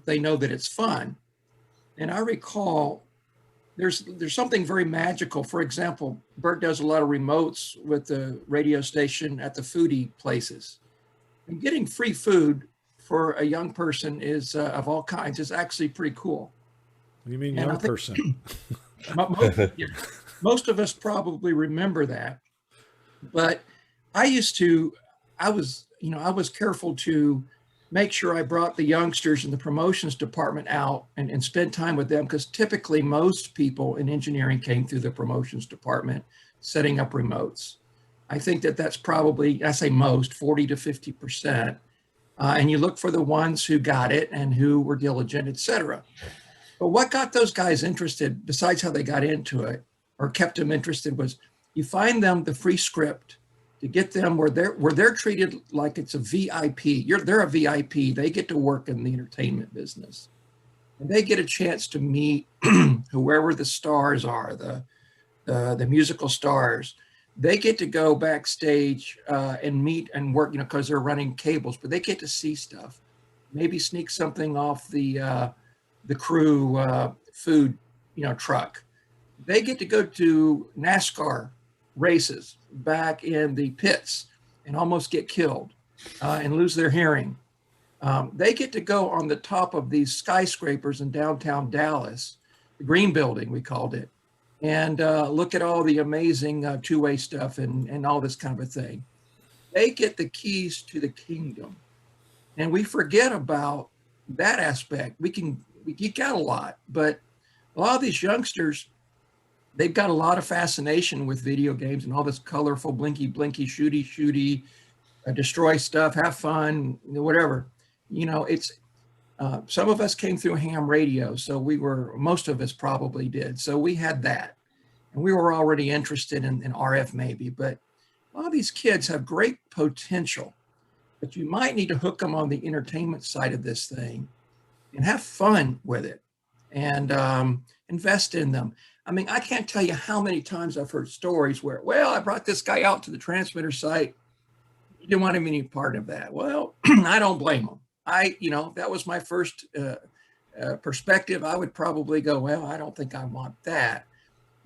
Speaker 12: They know that it's fun. And I recall there's something very magical. For example, Bert does a lot of remotes with the radio station at the foodie places. And getting free food for a young person is of all kinds is actually pretty cool.
Speaker 2: You mean
Speaker 12: And
Speaker 2: young person?
Speaker 12: Most of us probably remember that. But I was careful to make sure I brought the youngsters in the promotions department out and spend time with them, because typically most people in engineering came through the promotions department setting up remotes. I think that that's probably, I say most, 40 to 50%. And you look for the ones who got it and who were diligent, et cetera. But what got those guys interested, besides how they got into it or kept them interested, was you find them the free script to get them where they're treated like it's a VIP. They're a VIP. They get to work in the entertainment business, and they get a chance to meet whoever the stars are, the musical stars. They get to go backstage and meet and work, because they're running cables, but they get to see stuff. Maybe sneak something off the crew food, truck. They get to go to NASCAR races back in the pits and almost get killed and lose their hearing. They get to go on the top of these skyscrapers in downtown Dallas, the Green Building, we called it, and look at all the amazing two-way stuff and all this kind of a thing. They get the keys to the kingdom. And we forget about that aspect. We geek out a lot, but a lot of these youngsters, they've got a lot of fascination with video games and all this colorful, blinky, shooty, destroy stuff, have fun, whatever. It's some of us came through ham radio, so most of us probably did. So we had that, and we were already interested in RF maybe, but a lot of these kids have great potential, but you might need to hook them on the entertainment side of this thing and have fun with it and invest in them. I mean, I can't tell you how many times I've heard stories where, well, I brought this guy out to the transmitter site. He didn't want any part of that. Well, I don't blame him. That was my first perspective. I would probably go, well, I don't think I want that.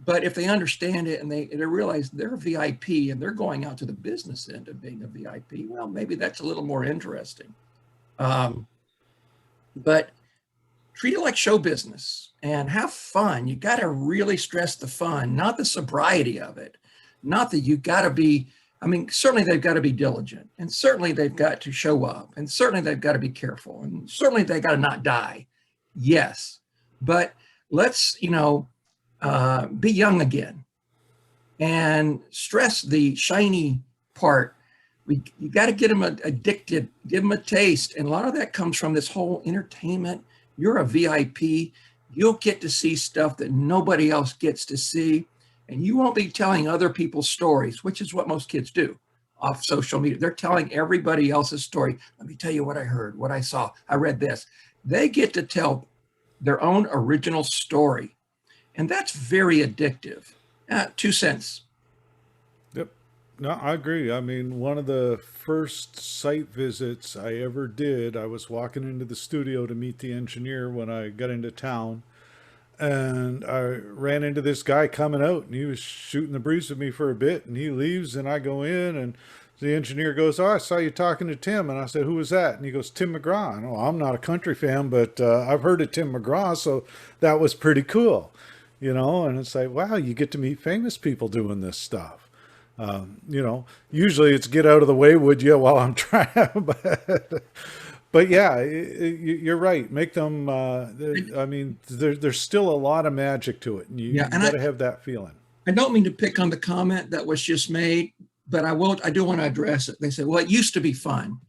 Speaker 12: But if they understand it and they realize they're a VIP and they're going out to the business end of being a VIP, well, maybe that's a little more interesting. But treat it like show business and have fun. You got to really stress the fun, not the sobriety of it. Not that you got to be, certainly they've got to be diligent, and certainly they've got to show up, and certainly they've got to be careful, and certainly they got to not die. Yes, but let's, be young again and stress the shiny part. You got to get them addicted, give them a taste. And a lot of that comes from this whole entertainment. You're a VIP. You'll get to see stuff that nobody else gets to see. And you won't be telling other people's stories, which is what most kids do off social media. They're telling everybody else's story. Let me tell you what I heard, what I saw. I read this. They get to tell their own original story. And that's very addictive. 2 cents.
Speaker 2: Yep. No, I agree. One of the first site visits I ever did, I was walking into the studio to meet the engineer when I got into town. And I ran into this guy coming out, and he was shooting the breeze with me for a bit, and he leaves, and I go in, and the engineer goes, "Oh, I saw you talking to Tim." And I said, "Who was that?" And he goes, "Tim McGraw." And, I'm not a country fan, but I've heard of Tim McGraw, so that was pretty cool, and it's like, wow, you get to meet famous people doing this stuff. Usually it's get out of the way, would you, while I'm trying, but yeah, you're right. Make them, there's still a lot of magic to it, and you got to have that feeling.
Speaker 12: I don't mean to pick on the comment that was just made, but I do want to address it. They say, well, it used to be fun.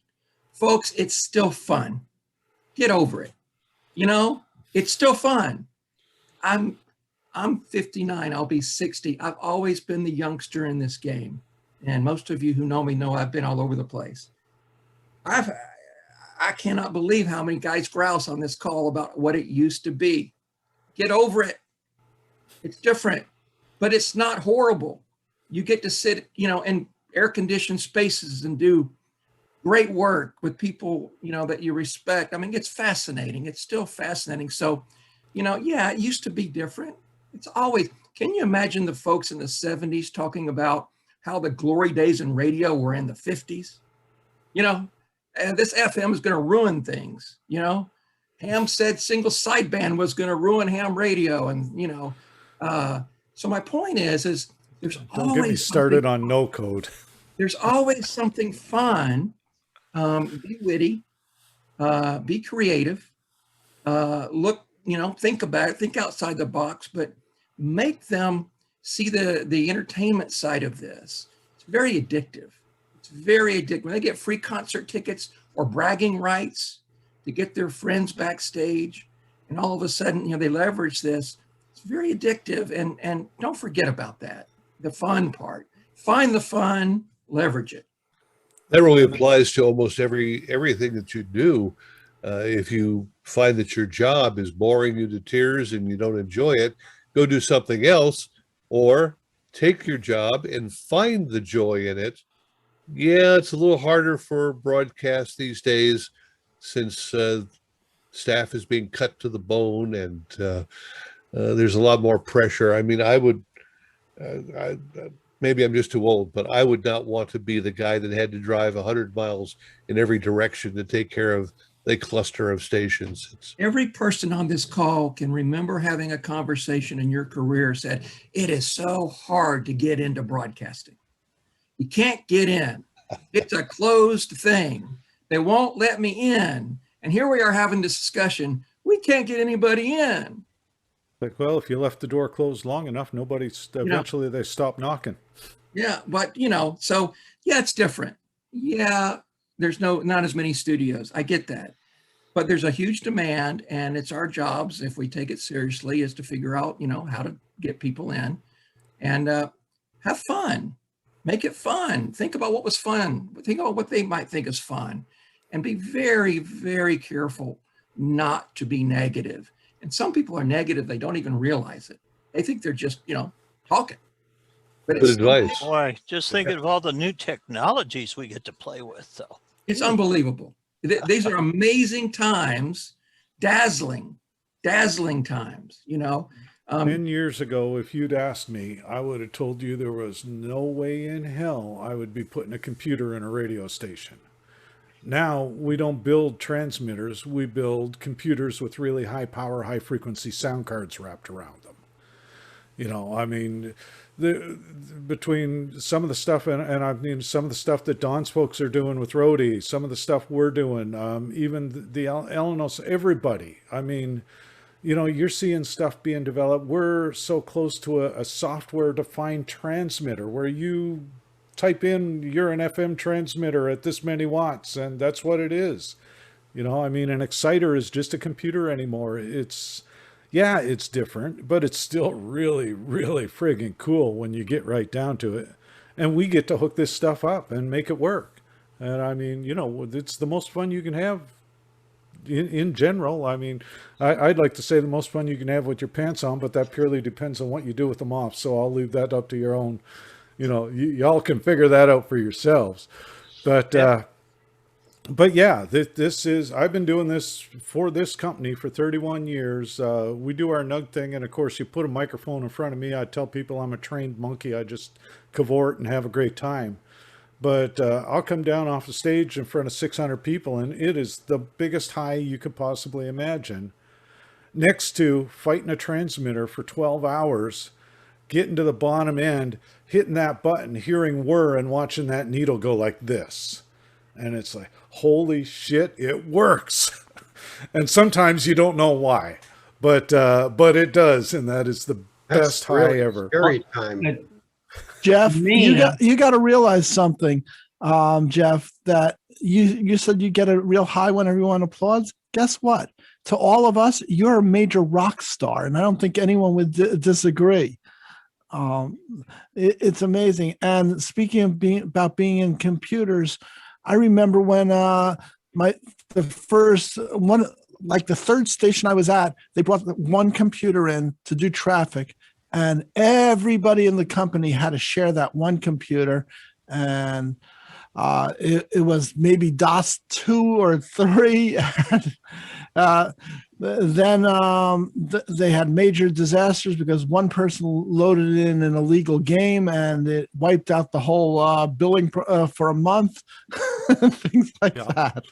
Speaker 12: Folks, it's still fun. Get over it. It's still fun. I'm 59, I'll be 60. I've always been the youngster in this game. And most of you who know me know I've been all over the place. I cannot believe how many guys grouse on this call about what it used to be. Get over it. It's different, but it's not horrible. You get to sit, in air-conditioned spaces and do great work with people, that you respect. I mean, it's fascinating. It's still fascinating. So, yeah, it used to be different. It's always, can you imagine the folks in the 70s talking about how the glory days in radio were in the 50s? And this FM is going to ruin things, Ham said single sideband was going to ruin ham radio. And, so my point is there's
Speaker 2: Don't
Speaker 12: always
Speaker 2: get me started on no code.
Speaker 12: There's always something fun. Be witty, be creative, look, think about it, think outside the box, but make them see the entertainment side of this. It's very addictive. It's very addictive. When they get free concert tickets or bragging rights to get their friends backstage, and all of a sudden, they leverage this, it's very addictive. And don't forget about that, the fun part. Find the fun, leverage it.
Speaker 1: That really applies to almost everything that you do. If you find that your job is boring you to tears and you don't enjoy it, go do something else, or take your job and find the joy in it. Yeah, it's a little harder for broadcast these days since staff is being cut to the bone and there's a lot more pressure. I mean, maybe I'm just too old, but I would not want to be the guy that had to drive 100 miles in every direction to take care of a cluster of stations.
Speaker 12: Every person on this call can remember having a conversation in your career said, it is so hard to get into broadcasting. You can't get in. It's a closed thing. They won't let me in. And here we are having this discussion. We can't get anybody in.
Speaker 2: Like, well, if you left the door closed long enough, eventually they stop knocking.
Speaker 12: Yeah, but so yeah, it's different. Yeah, there's not as many studios. I get that. But there's a huge demand, and it's our jobs, if we take it seriously, is to figure out, how to get people in and have fun. Make it fun. Think about what was fun. Think about what they might think is fun, and be very, very careful not to be negative. And some people are negative. They don't even realize it. They think they're just, talking. But
Speaker 1: good advice.
Speaker 4: Boy, just thinking of all the new technologies we get to play with, though.
Speaker 12: It's unbelievable. These are amazing times, dazzling times,
Speaker 2: 10 years ago, if you'd asked me, I would have told you there was no way in hell I would be putting a computer in a radio station. Now, we don't build transmitters. We build computers with really high power, high frequency sound cards wrapped around them. I mean, between some of the stuff and I mean, some of the stuff that Don's folks are doing with Rhodey, some of the stuff we're doing, even the Elenos, everybody. I mean, you're seeing stuff being developed. We're so close to a software-defined transmitter where you type in you're an FM transmitter at this many watts, and that's what it is. I mean, an exciter is just a computer anymore. It's different, but it's still really, really friggin' cool when you get right down to it. And we get to hook this stuff up and make it work. And I mean, it's the most fun you can have in general. I mean, I'd like to say the most fun you can have with your pants on, but that purely depends on what you do with them off. So I'll leave that up to your own. Y'all can figure that out for yourselves. But yeah, this is, I've been doing this for this company for 31 years. We do our NUG thing. And of course, you put a microphone in front of me. I tell people I'm a trained monkey. I just cavort and have a great time. But I'll come down off the stage in front of 600 people, and it is the biggest high you could possibly imagine. Next to fighting a transmitter for 12 hours, getting to the bottom end, hitting that button, hearing whir, and watching that needle go like this. And it's like, holy shit, it works. And sometimes you don't know why, but it does, and that is the best high ever.
Speaker 10: Scary time.
Speaker 13: Jeff, you got to realize something, Jeff, that you said you get a real high when everyone applauds. Guess what? To all of us, you're a major rock star, and I don't think anyone would disagree. It's amazing. And speaking of being in computers, I remember when the first one, like the third station I was at, they brought one computer in to do traffic, and everybody in the company had to share that one computer. And it was maybe DOS 2 or 3. Then they had major disasters because one person loaded in an illegal game and it wiped out the whole billing for a month. Things like that.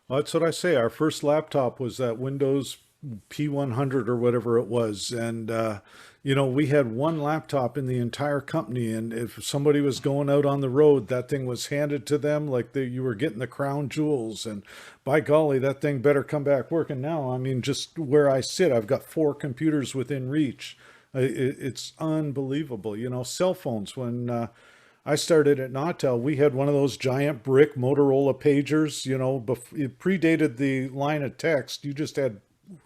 Speaker 2: Well, that's what I say. Our first laptop was that Windows P100 or whatever it was. And, we had one laptop in the entire company. And if somebody was going out on the road, that thing was handed to them like you were getting the crown jewels. And by golly, that thing better come back working now. I mean, just where I sit, I've got 4 computers within reach. It's unbelievable. Cell phones, when I started at Nautel, we had one of those giant brick Motorola pagers. It predated the line of text. You just had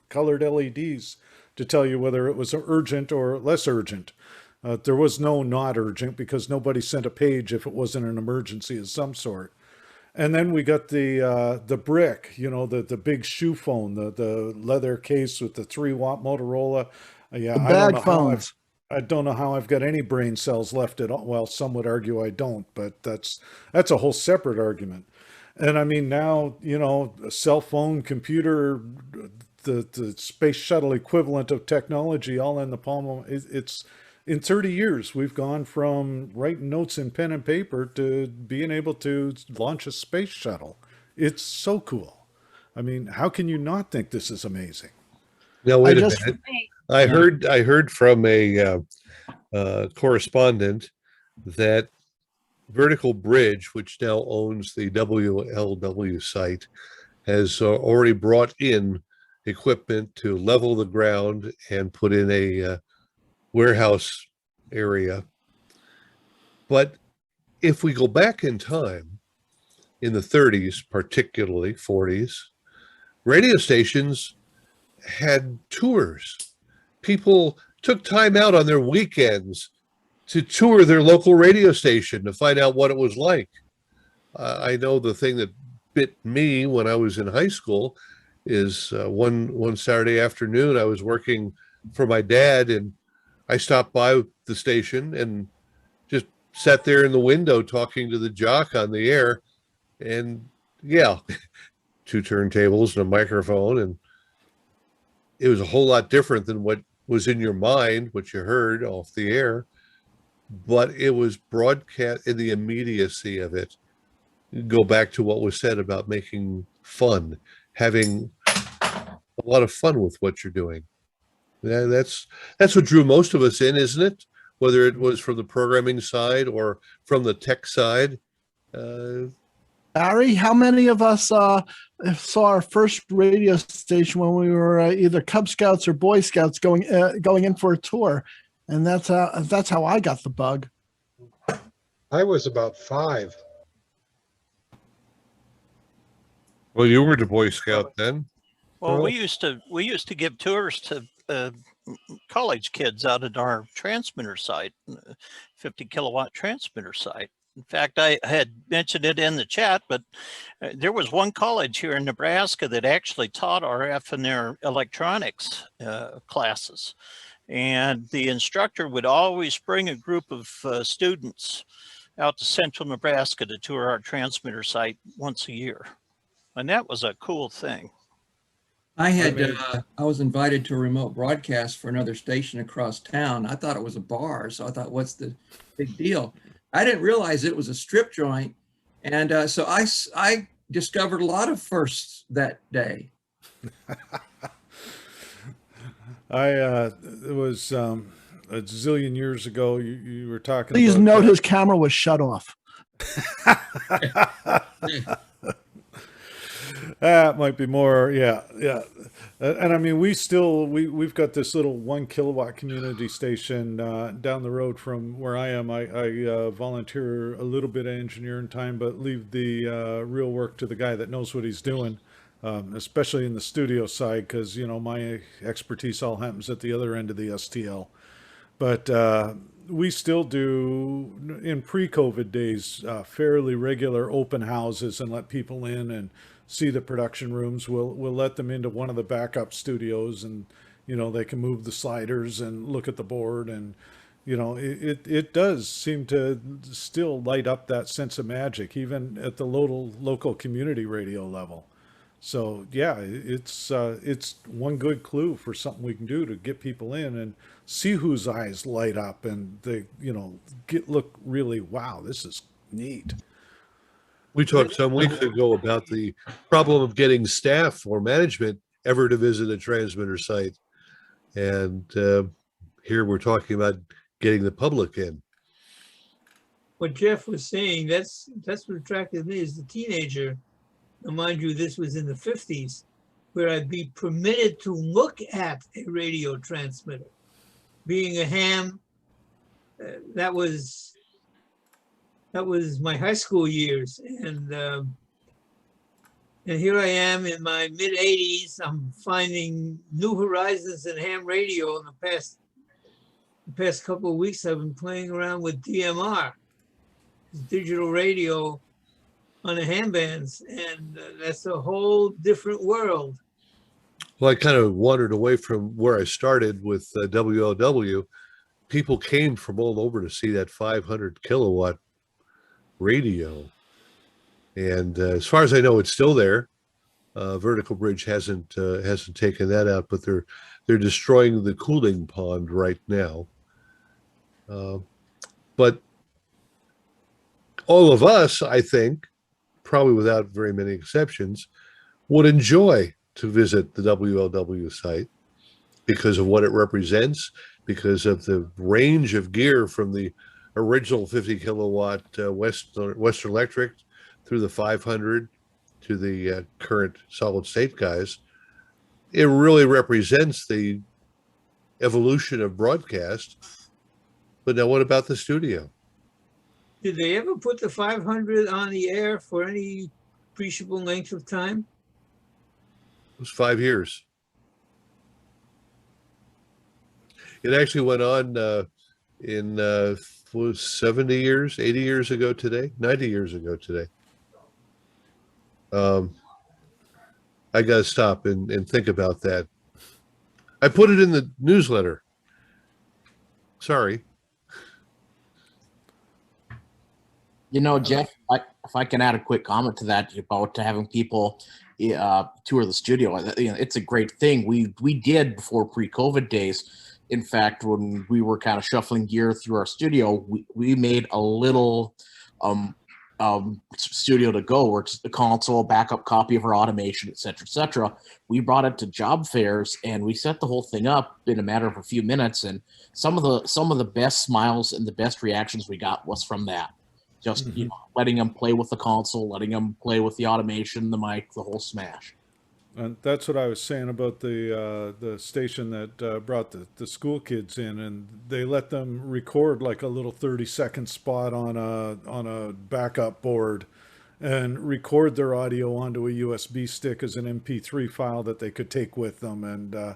Speaker 2: colored LEDs to tell you whether it was urgent or less urgent. There was no not urgent because nobody sent a page if it wasn't an emergency of some sort. And then we got the brick, the big shoe phone, the leather case with the 3-watt Motorola. Yeah, I don't know how I've got any brain cells left at all. Well, some would argue I don't, but that's a whole separate argument. And I mean, now, a cell phone, computer, the space shuttle equivalent of technology all in the palm of it's in 30 years, we've gone from writing notes in pen and paper to being able to launch a space shuttle. It's so cool. I mean, how can you not think this is amazing?
Speaker 1: Now, wait a minute. I heard from a correspondent that Vertical Bridge, which now owns the WLW site, has already brought in equipment to level the ground and put in a warehouse area. But if we go back in time, in the 30s, particularly 40s, radio stations had tours. People took time out on their weekends to tour their local radio station to find out what it was like. I know the thing that bit me when I was in high school is one Saturday afternoon, I was working for my dad, and I stopped by the station and just sat there in the window talking to the jock on the air. And yeah, 2 turntables and a microphone. And it was a whole lot different than what was in your mind, what you heard off the air. But it was broadcast in the immediacy of it. Go back to what was said about making fun, having a lot of fun with what you're doing. That's what drew most of us in, isn't it? Whether it was from the programming side or from the tech side.
Speaker 13: Barry, how many of us saw our first radio station when we were either Cub Scouts or Boy Scouts going in for a tour? And that's how I got the bug.
Speaker 10: I was about 5.
Speaker 1: Well, you were the Boy Scout then.
Speaker 4: Well, we used to give tours to college kids out at our transmitter site, 50 kilowatt transmitter site. In fact, I had mentioned it in the chat, but there was one college here in Nebraska that actually taught RF in their electronics classes. And the instructor would always bring a group of students out to central Nebraska to tour our transmitter site once a year. And that was a cool thing.
Speaker 12: I was invited to a remote broadcast for another station across town. I thought it was a bar, so I thought, what's the big deal? I didn't realize it was a strip joint. And so I discovered a lot of firsts that day.
Speaker 2: It was a zillion years ago. You were talking.
Speaker 13: Please note his camera was shut off.
Speaker 2: That might be more, yeah. And I mean, we've got this little 1 kilowatt community station down the road from where I am. I volunteer a little bit of engineering time, but leave the real work to the guy that knows what he's doing, especially in the studio side, because my expertise all happens at the other end of the STL. But we still do in pre-COVID days fairly regular open houses and let people in and see the production rooms. We'll let them into one of the backup studios, and they can move the sliders and look at the board, and it does seem to still light up that sense of magic even at the local community radio level. So yeah, it's one good clue for something we can do to get people in and see whose eyes light up, and they look really, wow, this is neat.
Speaker 1: We talked some weeks ago about the problem of getting staff or management ever to visit a transmitter site, and here we're talking about getting the public in.
Speaker 14: What Jeff was saying, that's what attracted me as a teenager. Now, mind you, this was in the 50s, where I'd be permitted to look at a radio transmitter. Being a ham, that was my high school years, and here I am in my mid 80s. I'm finding new horizons in ham radio. In the past couple of weeks, I've been playing around with DMR, digital radio on the ham bands, and that's a whole different world.
Speaker 1: Well, I kind of wandered away from where I started with WLW. People came from all over to see that 500 kilowatt radio, and as far as I know, it's still there. Vertical Bridge hasn't taken that out, but they're destroying the cooling pond right now. But all of us, I think, probably without very many exceptions, would enjoy to visit the WLW site because of what it represents, because of the range of gear from the original 50 kilowatt Western Electric through the 500 to the current solid state guys. It really represents the evolution of broadcast. But now what about the studio?
Speaker 14: Did they ever put the 500 on the air for any appreciable length of time?
Speaker 1: It was 5 years. It actually went on in 70 years, 80 years ago today, 90 years ago today. I got to stop and think about that. I put it in the newsletter. Sorry.
Speaker 11: Jeff, if I can add a quick comment to that about having people tour the studio, it's a great thing. We did before pre-COVID days. In fact, when we were kind of shuffling gear through our studio, we made a little studio to go where it's the console, backup copy of our automation, et cetera, et cetera. We brought it to job fairs and we set the whole thing up in a matter of a few minutes. And some of the best smiles and the best reactions we got was from that. Just letting them play with the console, letting them play with the automation, the mic, the whole smash.
Speaker 2: And that's what I was saying about the station that brought the school kids in, and they let them record like a little 30-second spot on a backup board, and record their audio onto a USB stick as an MP3 file that they could take with them. And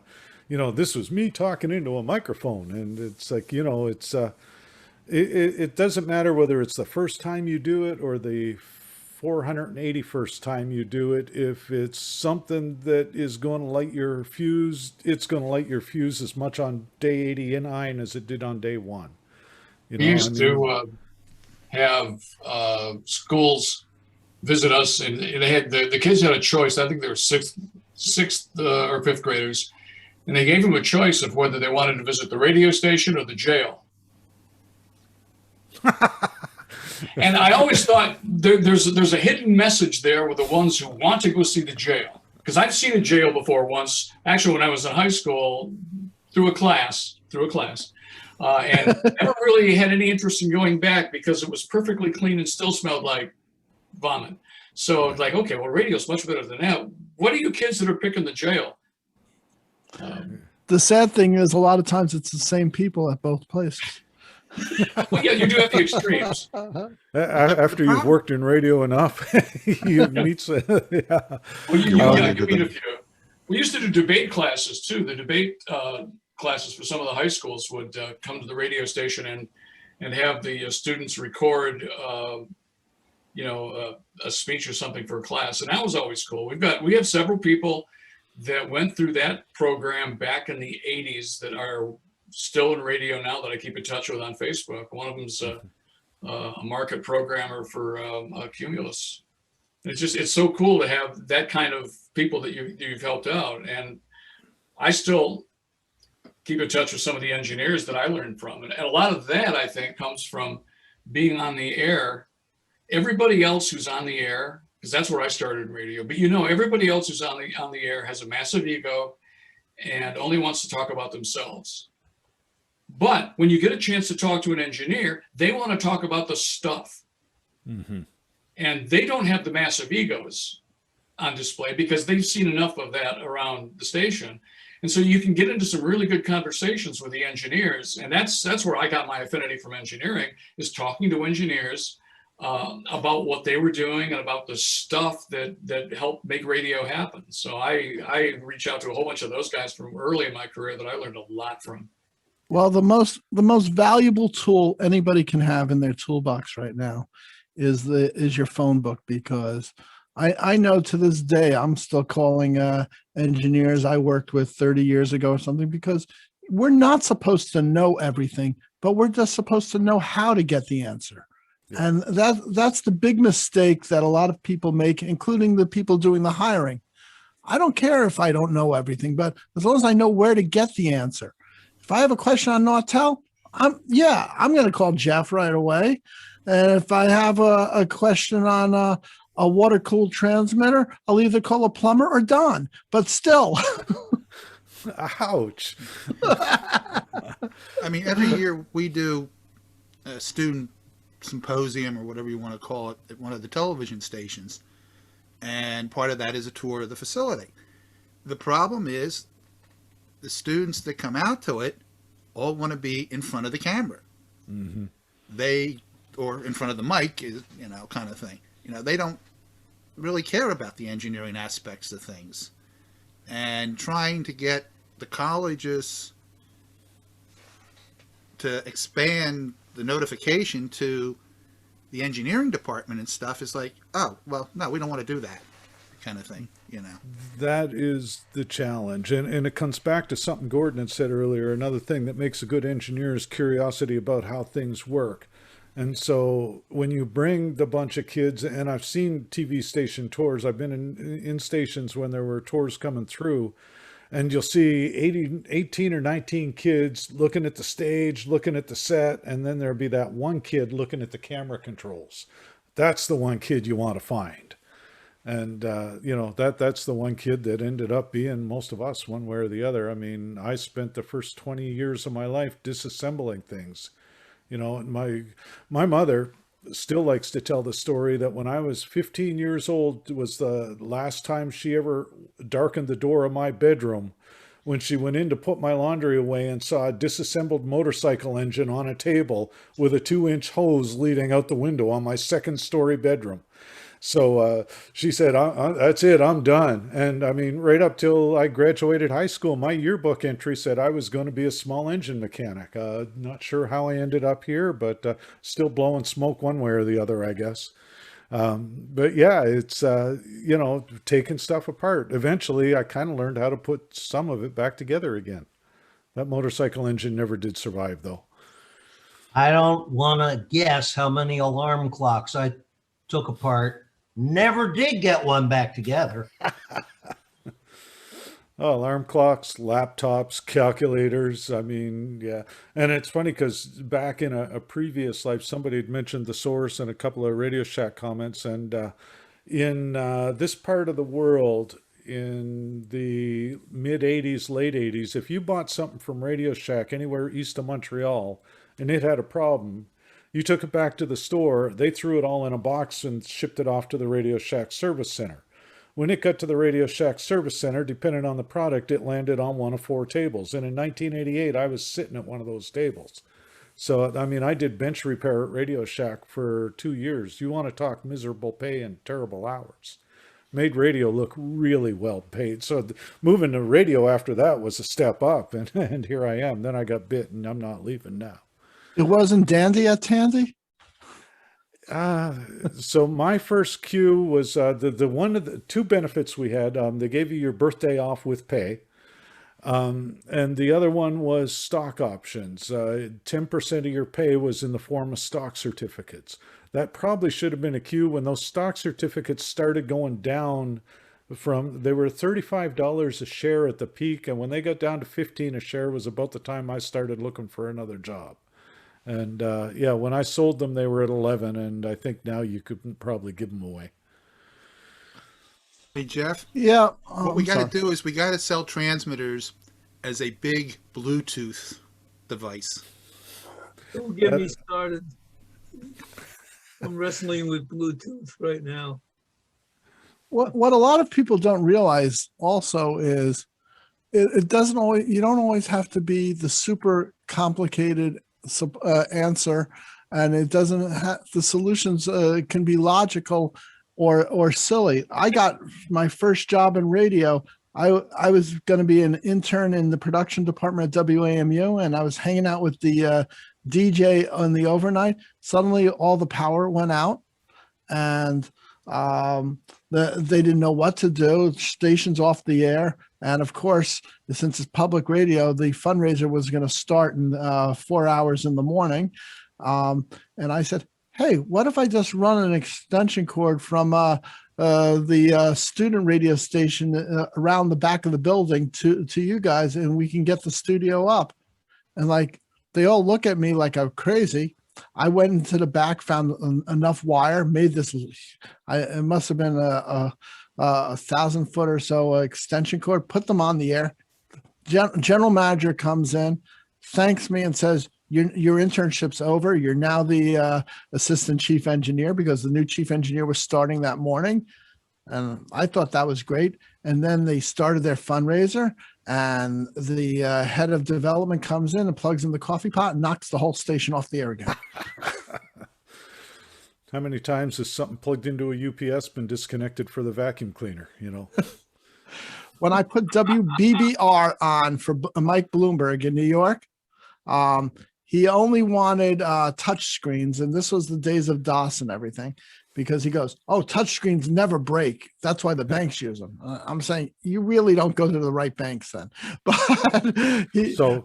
Speaker 2: this was me talking into a microphone, and it's like it doesn't matter whether it's the first time you do it or the 481st time you do it. If it's something that is going to light your fuse, it's going to light your fuse as much on day 89 as it did on day 1.
Speaker 6: We used to have schools visit us, and they had the kids had a choice. I think they were sixth or fifth graders, and they gave them a choice of whether they wanted to visit the radio station or the jail. And I always thought there's a hidden message there with the ones who want to go see the jail. Because I've seen a jail before once, actually when I was in high school, through a class, and never really had any interest in going back because it was perfectly clean and still smelled like vomit. So it's like, okay, well, radio's much better than that. What are you kids that are picking the jail?
Speaker 13: The sad thing is a lot of times it's the same people at both places.
Speaker 6: Well, yeah, you do have the extremes.
Speaker 2: After you've worked in radio enough, you meet. Yeah.
Speaker 6: Well, you meet a few. We used to do debate classes too. The debate classes for some of the high schools would come to the radio station and have the students record, a speech or something for a class, and that was always cool. We have several people that went through that program back in the 80s that are still in radio now that I keep in touch with on Facebook. One of them's a market programmer for Cumulus. It's so cool to have that kind of people that you've helped out. And I still keep in touch with some of the engineers that I learned from. And a lot of that, I think, comes from being on the air. Everybody else who's on the air, because that's where I started in radio, but everybody else who's on the air has a massive ego and only wants to talk about themselves. But when you get a chance to talk to an engineer, they want to talk about the stuff.
Speaker 2: Mm-hmm.
Speaker 6: And they don't have the massive egos on display because they've seen enough of that around the station. And so you can get into some really good conversations with the engineers. And that's where I got my affinity from engineering, is talking to engineers about what they were doing and about the stuff that helped make radio happen. So I reach out to a whole bunch of those guys from early in my career that I learned a lot from.
Speaker 13: Well, the most valuable tool anybody can have in their toolbox right now is your phone book, because I know to this day I'm still calling engineers I worked with 30 years ago or something, because we're not supposed to know everything, but we're just supposed to know how to get the answer. Yeah. And that's the big mistake that a lot of people make, including the people doing the hiring. I don't care if I don't know everything, but as long as I know where to get the answer. If I have a question on Nautel, I'm going to call Jeff right away. And if I have a question on a water-cooled transmitter, I'll either call a plumber or Don. But still.
Speaker 2: Ouch.
Speaker 8: I mean, every year we do a student symposium or whatever you want to call it at one of the television stations. And part of that is a tour of the facility. The problem is the students that come out to it all want to be in front of the camera.
Speaker 2: Mm-hmm.
Speaker 8: Or in front of the mic, kind of thing. They don't really care about the engineering aspects of things. And trying to get the colleges to expand the notification to the engineering department and stuff is like, oh, well, no, we don't want to do that kind of thing,
Speaker 2: That is the challenge. And it comes back to something Gordon had said earlier. Another thing that makes a good engineer is curiosity about how things work. And so when you bring the bunch of kids, and I've seen TV station tours, I've been in stations when there were tours coming through, and you'll see 18 or 19 kids looking at the stage, looking at the set, and then there'll be that one kid looking at the camera controls. That's the one kid you want to find. And, that's the one kid that ended up being most of us one way or the other. I mean, I spent the first 20 years of my life disassembling things. My mother still likes to tell the story that when I was 15 years old was the last time she ever darkened the door of my bedroom, when she went in to put my laundry away and saw a disassembled motorcycle engine on a table with a 2-inch hose leading out the window on my second-story bedroom. So she said, that's it, I'm done. And I mean, right up till I graduated high school, my yearbook entry said I was going to be a small engine mechanic. Not sure how I ended up here, but still blowing smoke one way or the other, I guess. But yeah, it's, taking stuff apart. Eventually, I kind of learned how to put some of it back together again. That motorcycle engine never did survive, though.
Speaker 15: I don't want to guess how many alarm clocks I took apart. Never did get one back together.
Speaker 2: Alarm clocks, laptops, calculators. I mean, yeah. And it's funny because back in a previous life, somebody had mentioned the Source and a couple of Radio Shack comments. And in this part of the world, in the mid 80s, late 80s, if you bought something from Radio Shack anywhere east of Montreal and it had a problem, you took it back to the store, they threw it all in a box and shipped it off to the Radio Shack service center. When it got to the Radio Shack service center, depending on the product, it landed on one of 4 tables. And in 1988, I was sitting at one of those tables. So, I mean, I did bench repair at Radio Shack for 2 years. You want to talk miserable pay and terrible hours. made radio look really well paid. So moving to radio after that was a step up, and here I am. Then I got bit, and I'm not leaving now.
Speaker 13: It wasn't Dandy at Tandy?
Speaker 2: So my first cue was the one of the two benefits we had. They gave you your birthday off with pay. And the other one was stock options. 10% of your pay was in the form of stock certificates. That probably should have been a cue when those stock certificates started going down they were $35 a share at the peak. And when they got down to 15 a share was about the time I started looking for another job. And yeah, when I sold them, they were at 11. And I think now you could probably give them away.
Speaker 8: Hey, Jeff.
Speaker 13: Yeah.
Speaker 8: What we got to do is we got to sell transmitters as a big Bluetooth device.
Speaker 14: Don't get me started. I'm wrestling with Bluetooth right now.
Speaker 13: What a lot of people don't realize also is it doesn't always, you don't always have to be the super complicated answer, and it doesn't have, the solutions can be logical or silly. I got my first job in radio. I was going to be an intern in the production department at WAMU, and I was hanging out with the DJ on the overnight. Suddenly all the power went out, and they didn't know what to do. Stations off the air. And of course, since it's public radio, the fundraiser was going to start in 4 hours in the morning. And I said, hey, what if I just run an extension cord from the student radio station around the back of the building to you guys, and we can get the studio up? And like, they all look at me like I'm crazy. I went into the back, found enough wire, made this, it must have been a 1,000-foot or so extension cord, put them on the air. General manager comes in, thanks me and says, your internship's over. You're now the assistant chief engineer, because the new chief engineer was starting that morning. And I thought that was great. And then they started their fundraiser, and the head of development comes in and plugs in the coffee pot and knocks the whole station off the air again.
Speaker 2: How many times has something plugged into a UPS been disconnected for the vacuum cleaner, you know?
Speaker 13: When I put WBBR on for Mike Bloomberg in New York, he only wanted touch screens, and this was the days of DOS and everything, because he goes, oh, touch screens never break. That's why the banks use them. I'm saying, you really don't go to the right banks then. But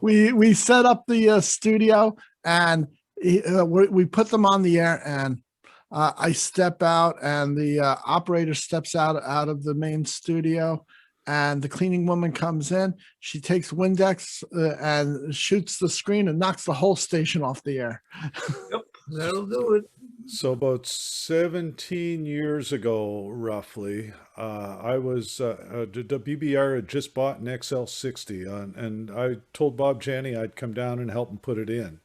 Speaker 13: we set up the studio, and we put them on the air, and I step out, and the operator steps out of the main studio, and the cleaning woman comes in. She takes Windex and shoots the screen and knocks the whole station off the air.
Speaker 14: Yep, that'll do it.
Speaker 2: So about 17 years ago, roughly, I was, BBR had just bought an XL60, and I told Bob Janney I'd come down and help him put it in.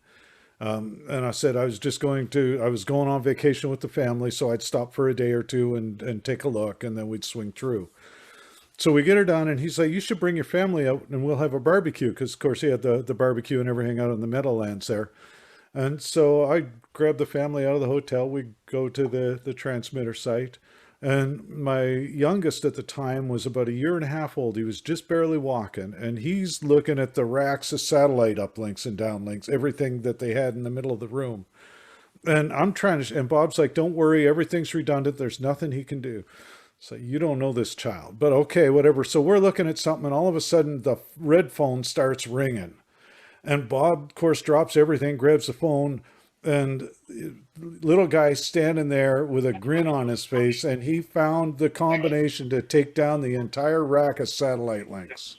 Speaker 2: And I said I was going on vacation with the family, so I'd stop for a day or two and take a look, and then we'd swing through. So we get her done, and he's like, you should bring your family out and we'll have a barbecue. Because, of course, he had the barbecue and everything out in the Meadowlands there. And so I grabbed the family out of the hotel. We go to the transmitter site. And my youngest at the time was about 1.5 years old. He was just barely walking. And he's looking at the racks of satellite uplinks and downlinks, everything that they had in the middle of the room. And I'm trying to, and Bob's like, don't worry, everything's redundant. There's nothing he can do. So you don't know this child, but okay, whatever. So we're looking at something, and all of a sudden the red phone starts ringing. And Bob, of course, drops everything, grabs the phone, and little guy standing there with a grin on his face, and he found the combination to take down the entire rack of satellite links.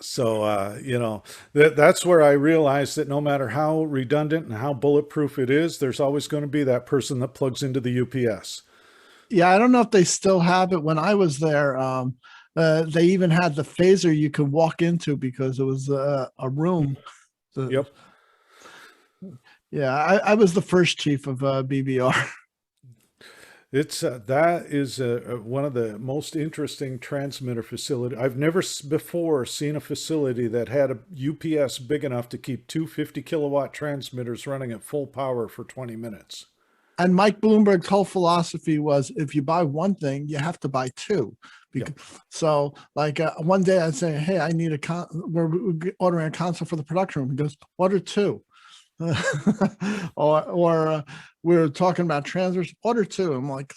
Speaker 2: So, you know, that's where I realized that no matter how redundant and how bulletproof it is, there's always going to be that person that plugs into the UPS.
Speaker 13: Yeah, I don't know if they still have it. When I was there, they even had the phaser you could walk into because it was a room.
Speaker 2: Yep.
Speaker 13: Yeah, I was the first chief of BBR.
Speaker 2: It's that is one of the most interesting transmitter facility. I've never before seen a facility that had a UPS big enough to keep two 50-kilowatt transmitters running at full power for 20 minutes.
Speaker 13: And Mike Bloomberg's whole philosophy was, if you buy one thing, you have to buy two. Because, So like one day I'd say, hey, I need we're ordering a console for the production room. He goes, order two. or we were talking about transfers, order two. I'm like,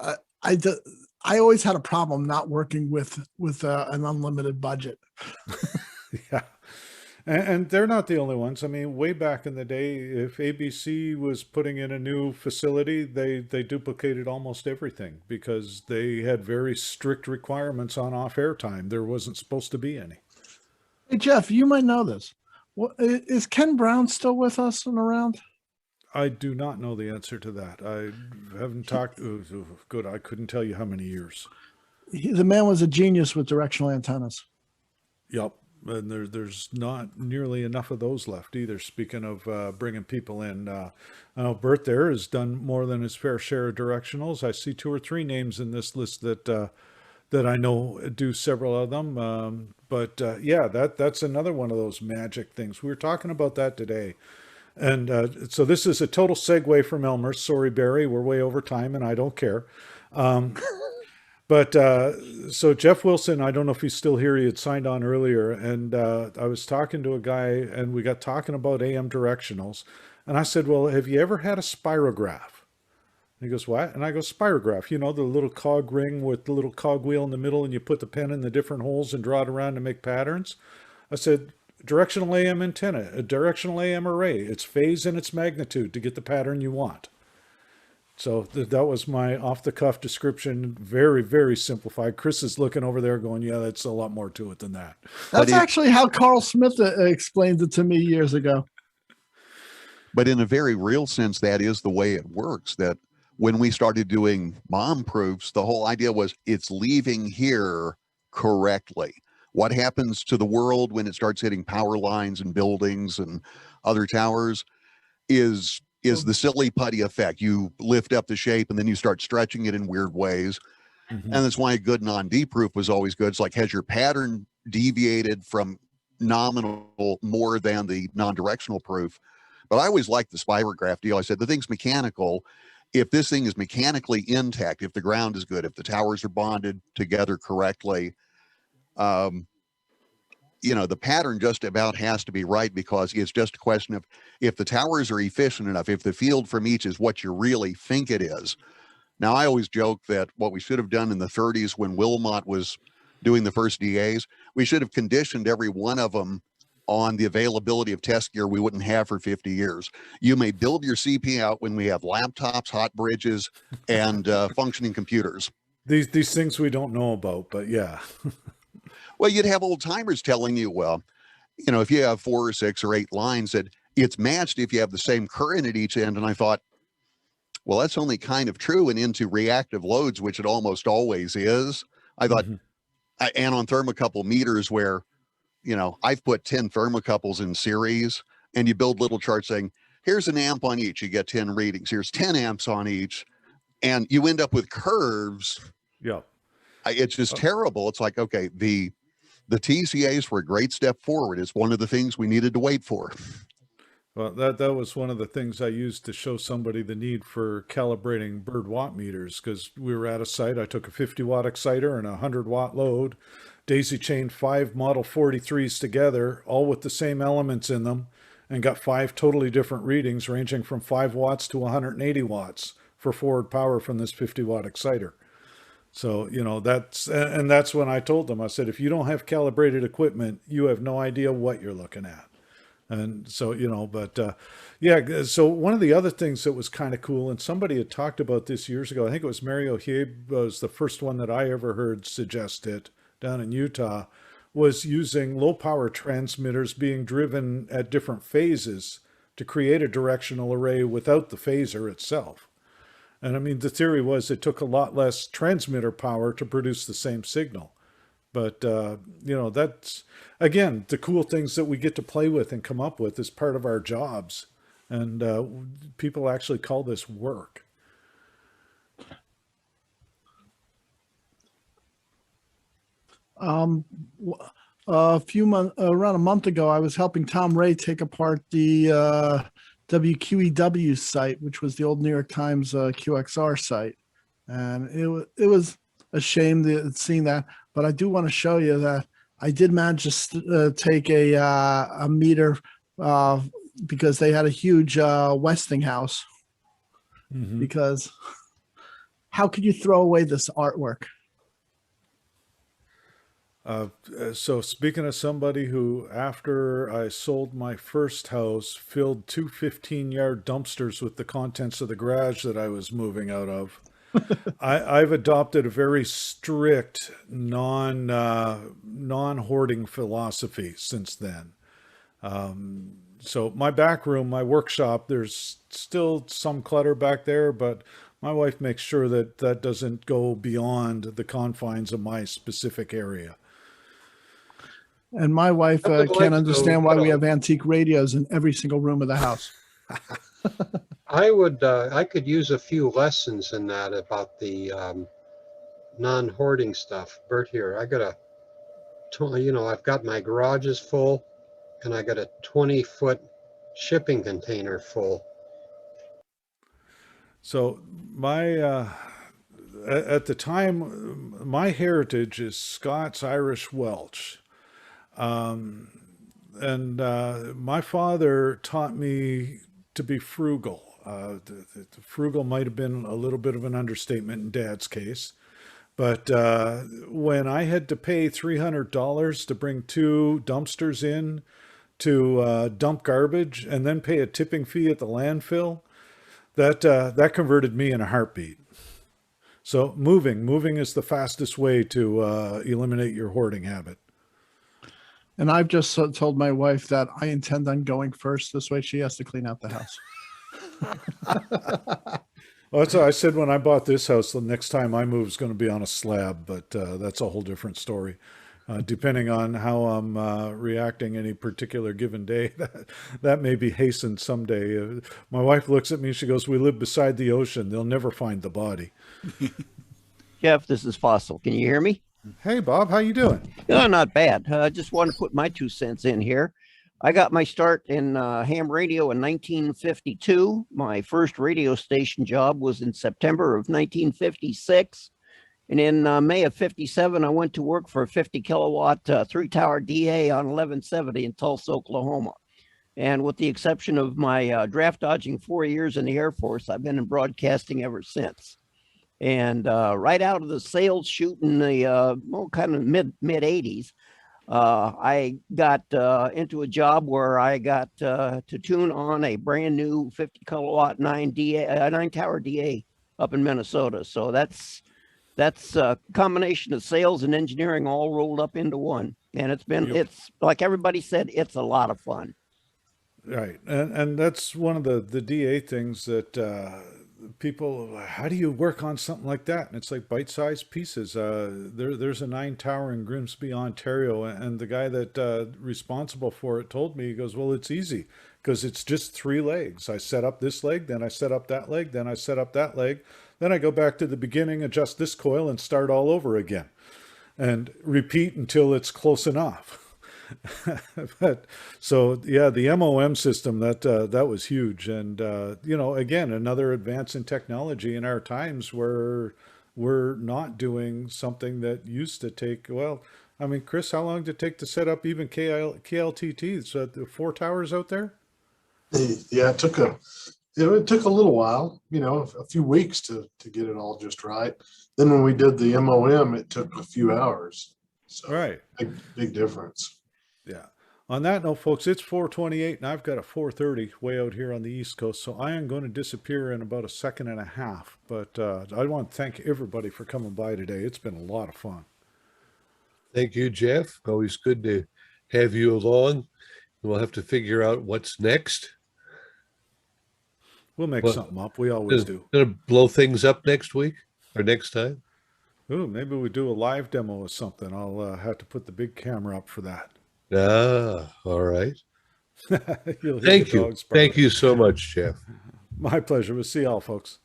Speaker 13: I always had a problem not working with an unlimited budget.
Speaker 2: Yeah. And they're not the only ones. I mean, way back in the day, if ABC was putting in a new facility, they duplicated almost everything because they had very strict requirements on off-air time. There wasn't supposed to be any.
Speaker 13: Hey, Jeff, you might know this. Is Ken Brown still with us and around?
Speaker 2: I do not know the answer to that. I haven't talked. Good. I couldn't tell you how many years.
Speaker 13: The man was a genius with directional antennas.
Speaker 2: Yep. And there's not nearly enough of those left either. Speaking of bringing people in, I know Bert there has done more than his fair share of directionals. I see 2 or 3 names in this list that I know do several of them. But yeah, that's another one of those magic things. We were talking about that today. And so this is a total segue from Elmers. Sorry, Barry, we're way over time and I don't care. But so Jeff Wilson, I don't know if he's still here. He had signed on earlier, and I was talking to a guy, and we got talking about AM directionals. And I said, well, have you ever had a spirograph? And he goes, what? And I go, spirograph, you know, the little cog ring with the little cog wheel in the middle, and you put the pen in the different holes and draw it around to make patterns. I said, directional AM antenna, a directional AM array. It's phase and its magnitude to get the pattern you want. So that was my off-the-cuff description. Very, very simplified. Chris is looking over there going, yeah, that's a lot more to it than that.
Speaker 13: That's actually how Carl Smith explained it to me years ago.
Speaker 9: But in a very real sense, that is the way it works. That when we started doing mom proofs, the whole idea was it's leaving here correctly. What happens to the world when it starts hitting power lines and buildings and other towers is the silly putty effect. You lift up the shape and then you start stretching it in weird ways. Mm-hmm. And that's why a good non-D proof was always good. It's like, has your pattern deviated from nominal more than the non-directional proof? But I always liked the spirograph deal. I said, the thing's mechanical. If this thing is mechanically intact, if the ground is good, if the towers are bonded together correctly, you know, the pattern just about has to be right, because it's just a question of if the towers are efficient enough, if the field from each is what you really think it is. Now, I always joke that what we should have done in the 30s when Wilmot was doing the first DAs, we should have conditioned every one of them on the availability of test gear we wouldn't have for 50 years. You may build your CP out when we have laptops, hot bridges, and functioning computers.
Speaker 2: These things we don't know about, but yeah.
Speaker 9: Well, you'd have old timers telling you, well, you know, if you have 4 or 6 or 8 lines, that it's matched if you have the same current at each end. And I thought, well, that's only kind of true. And into reactive loads, which it almost always is. I thought, and on thermocouple meters where, you know, I've put 10 thermocouples in series, and you build little charts saying, here's an amp on each. You get 10 readings. Here's 10 amps on each. And you end up with curves.
Speaker 2: Yeah.
Speaker 9: It's just terrible. It's like, okay, the TCAs were a great step forward. It's one of the things we needed to wait for.
Speaker 2: Well, that was one of the things I used to show somebody the need for calibrating bird watt meters, because we were at a site. I took a 50 watt exciter and a 100 watt load, daisy chained 5 Model 43s together, all with the same elements in them, and got 5 totally different readings ranging from 5 watts to 180 watts for forward power from this 50 watt exciter. So, you know, that's when I told them, I said, if you don't have calibrated equipment, you have no idea what you're looking at. And so, you know, but yeah, so one of the other things that was kind of cool, and somebody had talked about this years ago, I think it was Mario Hieb was the first one that I ever heard suggest it down in Utah, was using low power transmitters being driven at different phases to create a directional array without the phaser itself. And I mean, the theory was it took a lot less transmitter power to produce the same signal. But, you know, that's, again, the cool things that we get to play with and come up with as part of our jobs. And people actually call this work.
Speaker 13: A few months, around a month ago, I was helping Tom Ray take apart the WQEW site, which was the old New York Times QXR site. And it was a shame seeing that. But I do want to show you that I did manage to take a meter because they had a huge Westinghouse.
Speaker 2: Mm-hmm.
Speaker 13: Because how could you throw away this artwork?
Speaker 2: So speaking of somebody who, after I sold my first house, filled two 15-yard dumpsters with the contents of the garage that I was moving out of, I've adopted a very strict non-hoarding philosophy since then. So my back room, my workshop, there's still some clutter back there, but my wife makes sure that that doesn't go beyond the confines of my specific area.
Speaker 13: And my wife can't understand why we have antique radios in every single room of the house.
Speaker 10: I could use a few lessons in that about the non-hoarding stuff. Bert, here, I've got my garages full, and I got a 20-foot shipping container full.
Speaker 2: So at the time, my heritage is Scots, Irish, Welsh. My father taught me to be frugal. Frugal might have been a little bit of an understatement in Dad's case. But when I had to pay $300 to bring two dumpsters in to dump garbage and then pay a tipping fee at the landfill, that converted me in a heartbeat. So moving is the fastest way to eliminate your hoarding habit.
Speaker 13: And I've just told my wife that I intend on going first. This way she has to clean out the house.
Speaker 2: Well, that's what I said when I bought this house. The next time I move is going to be on a slab, but that's a whole different story. Depending on how I'm reacting any particular given day, that may be hastened someday. My wife looks at me, she goes, "We live beside the ocean. They'll never find the body."
Speaker 16: Jeff, this is Fossil. Can you hear me?
Speaker 2: Hey, Bob, how you doing?
Speaker 16: Oh, not bad. I just want to put my 2 cents in here. I got my start in ham radio in 1952. My first radio station job was in September of 1956. And in May of 57, I went to work for a 50 kilowatt 3-tower DA on 1170 in Tulsa, Oklahoma. And with the exception of my draft dodging 4 years in the Air Force, I've been in broadcasting ever since. And right out of the sales shoot in the kind of mid 80s, I got into a job where I got to tune on a brand new 50 kilowatt 9-tower DA up in Minnesota. So that's a combination of sales and engineering all rolled up into one. And it's like everybody said, it's a lot of fun.
Speaker 2: Right. And that's one of the DA things that people, how do you work on something like that? And it's like bite-sized pieces. There's a 9-tower in Grimsby, Ontario, and the guy that responsible for it told me, he goes, well, it's easy because it's just 3 legs. I set up this leg, then I set up that leg, then I set up that leg. Then I go back to the beginning, adjust this coil, and start all over again and repeat until it's close enough. But so yeah, the MOM system that was huge, and again, another advance in technology in our times where we're not doing something that used to take. Well, I mean, Chris, how long did it take to set up even KLTT? So the 4 towers out there.
Speaker 5: Yeah, it took a little while, a few weeks to get it all just right. Then when we did the MOM, it took a few hours. So
Speaker 2: right,
Speaker 5: big difference.
Speaker 2: Yeah. On that note, folks, it's 4:28 and I've got a 4:30 way out here on the East Coast. So I am going to disappear in about a second and a half. But I want to thank everybody for coming by today. It's been a lot of fun.
Speaker 1: Thank you, Jeff. Always good to have you along. We'll have to figure out what's next.
Speaker 2: We'll make something up. We always do.
Speaker 1: Gonna blow things up next week or next time.
Speaker 2: Ooh, maybe we do a live demo or something. I'll have to put the big camera up for that.
Speaker 1: Ah, all right. Thank you. Thank you so much, Jeff.
Speaker 2: My pleasure. We'll see y'all, folks.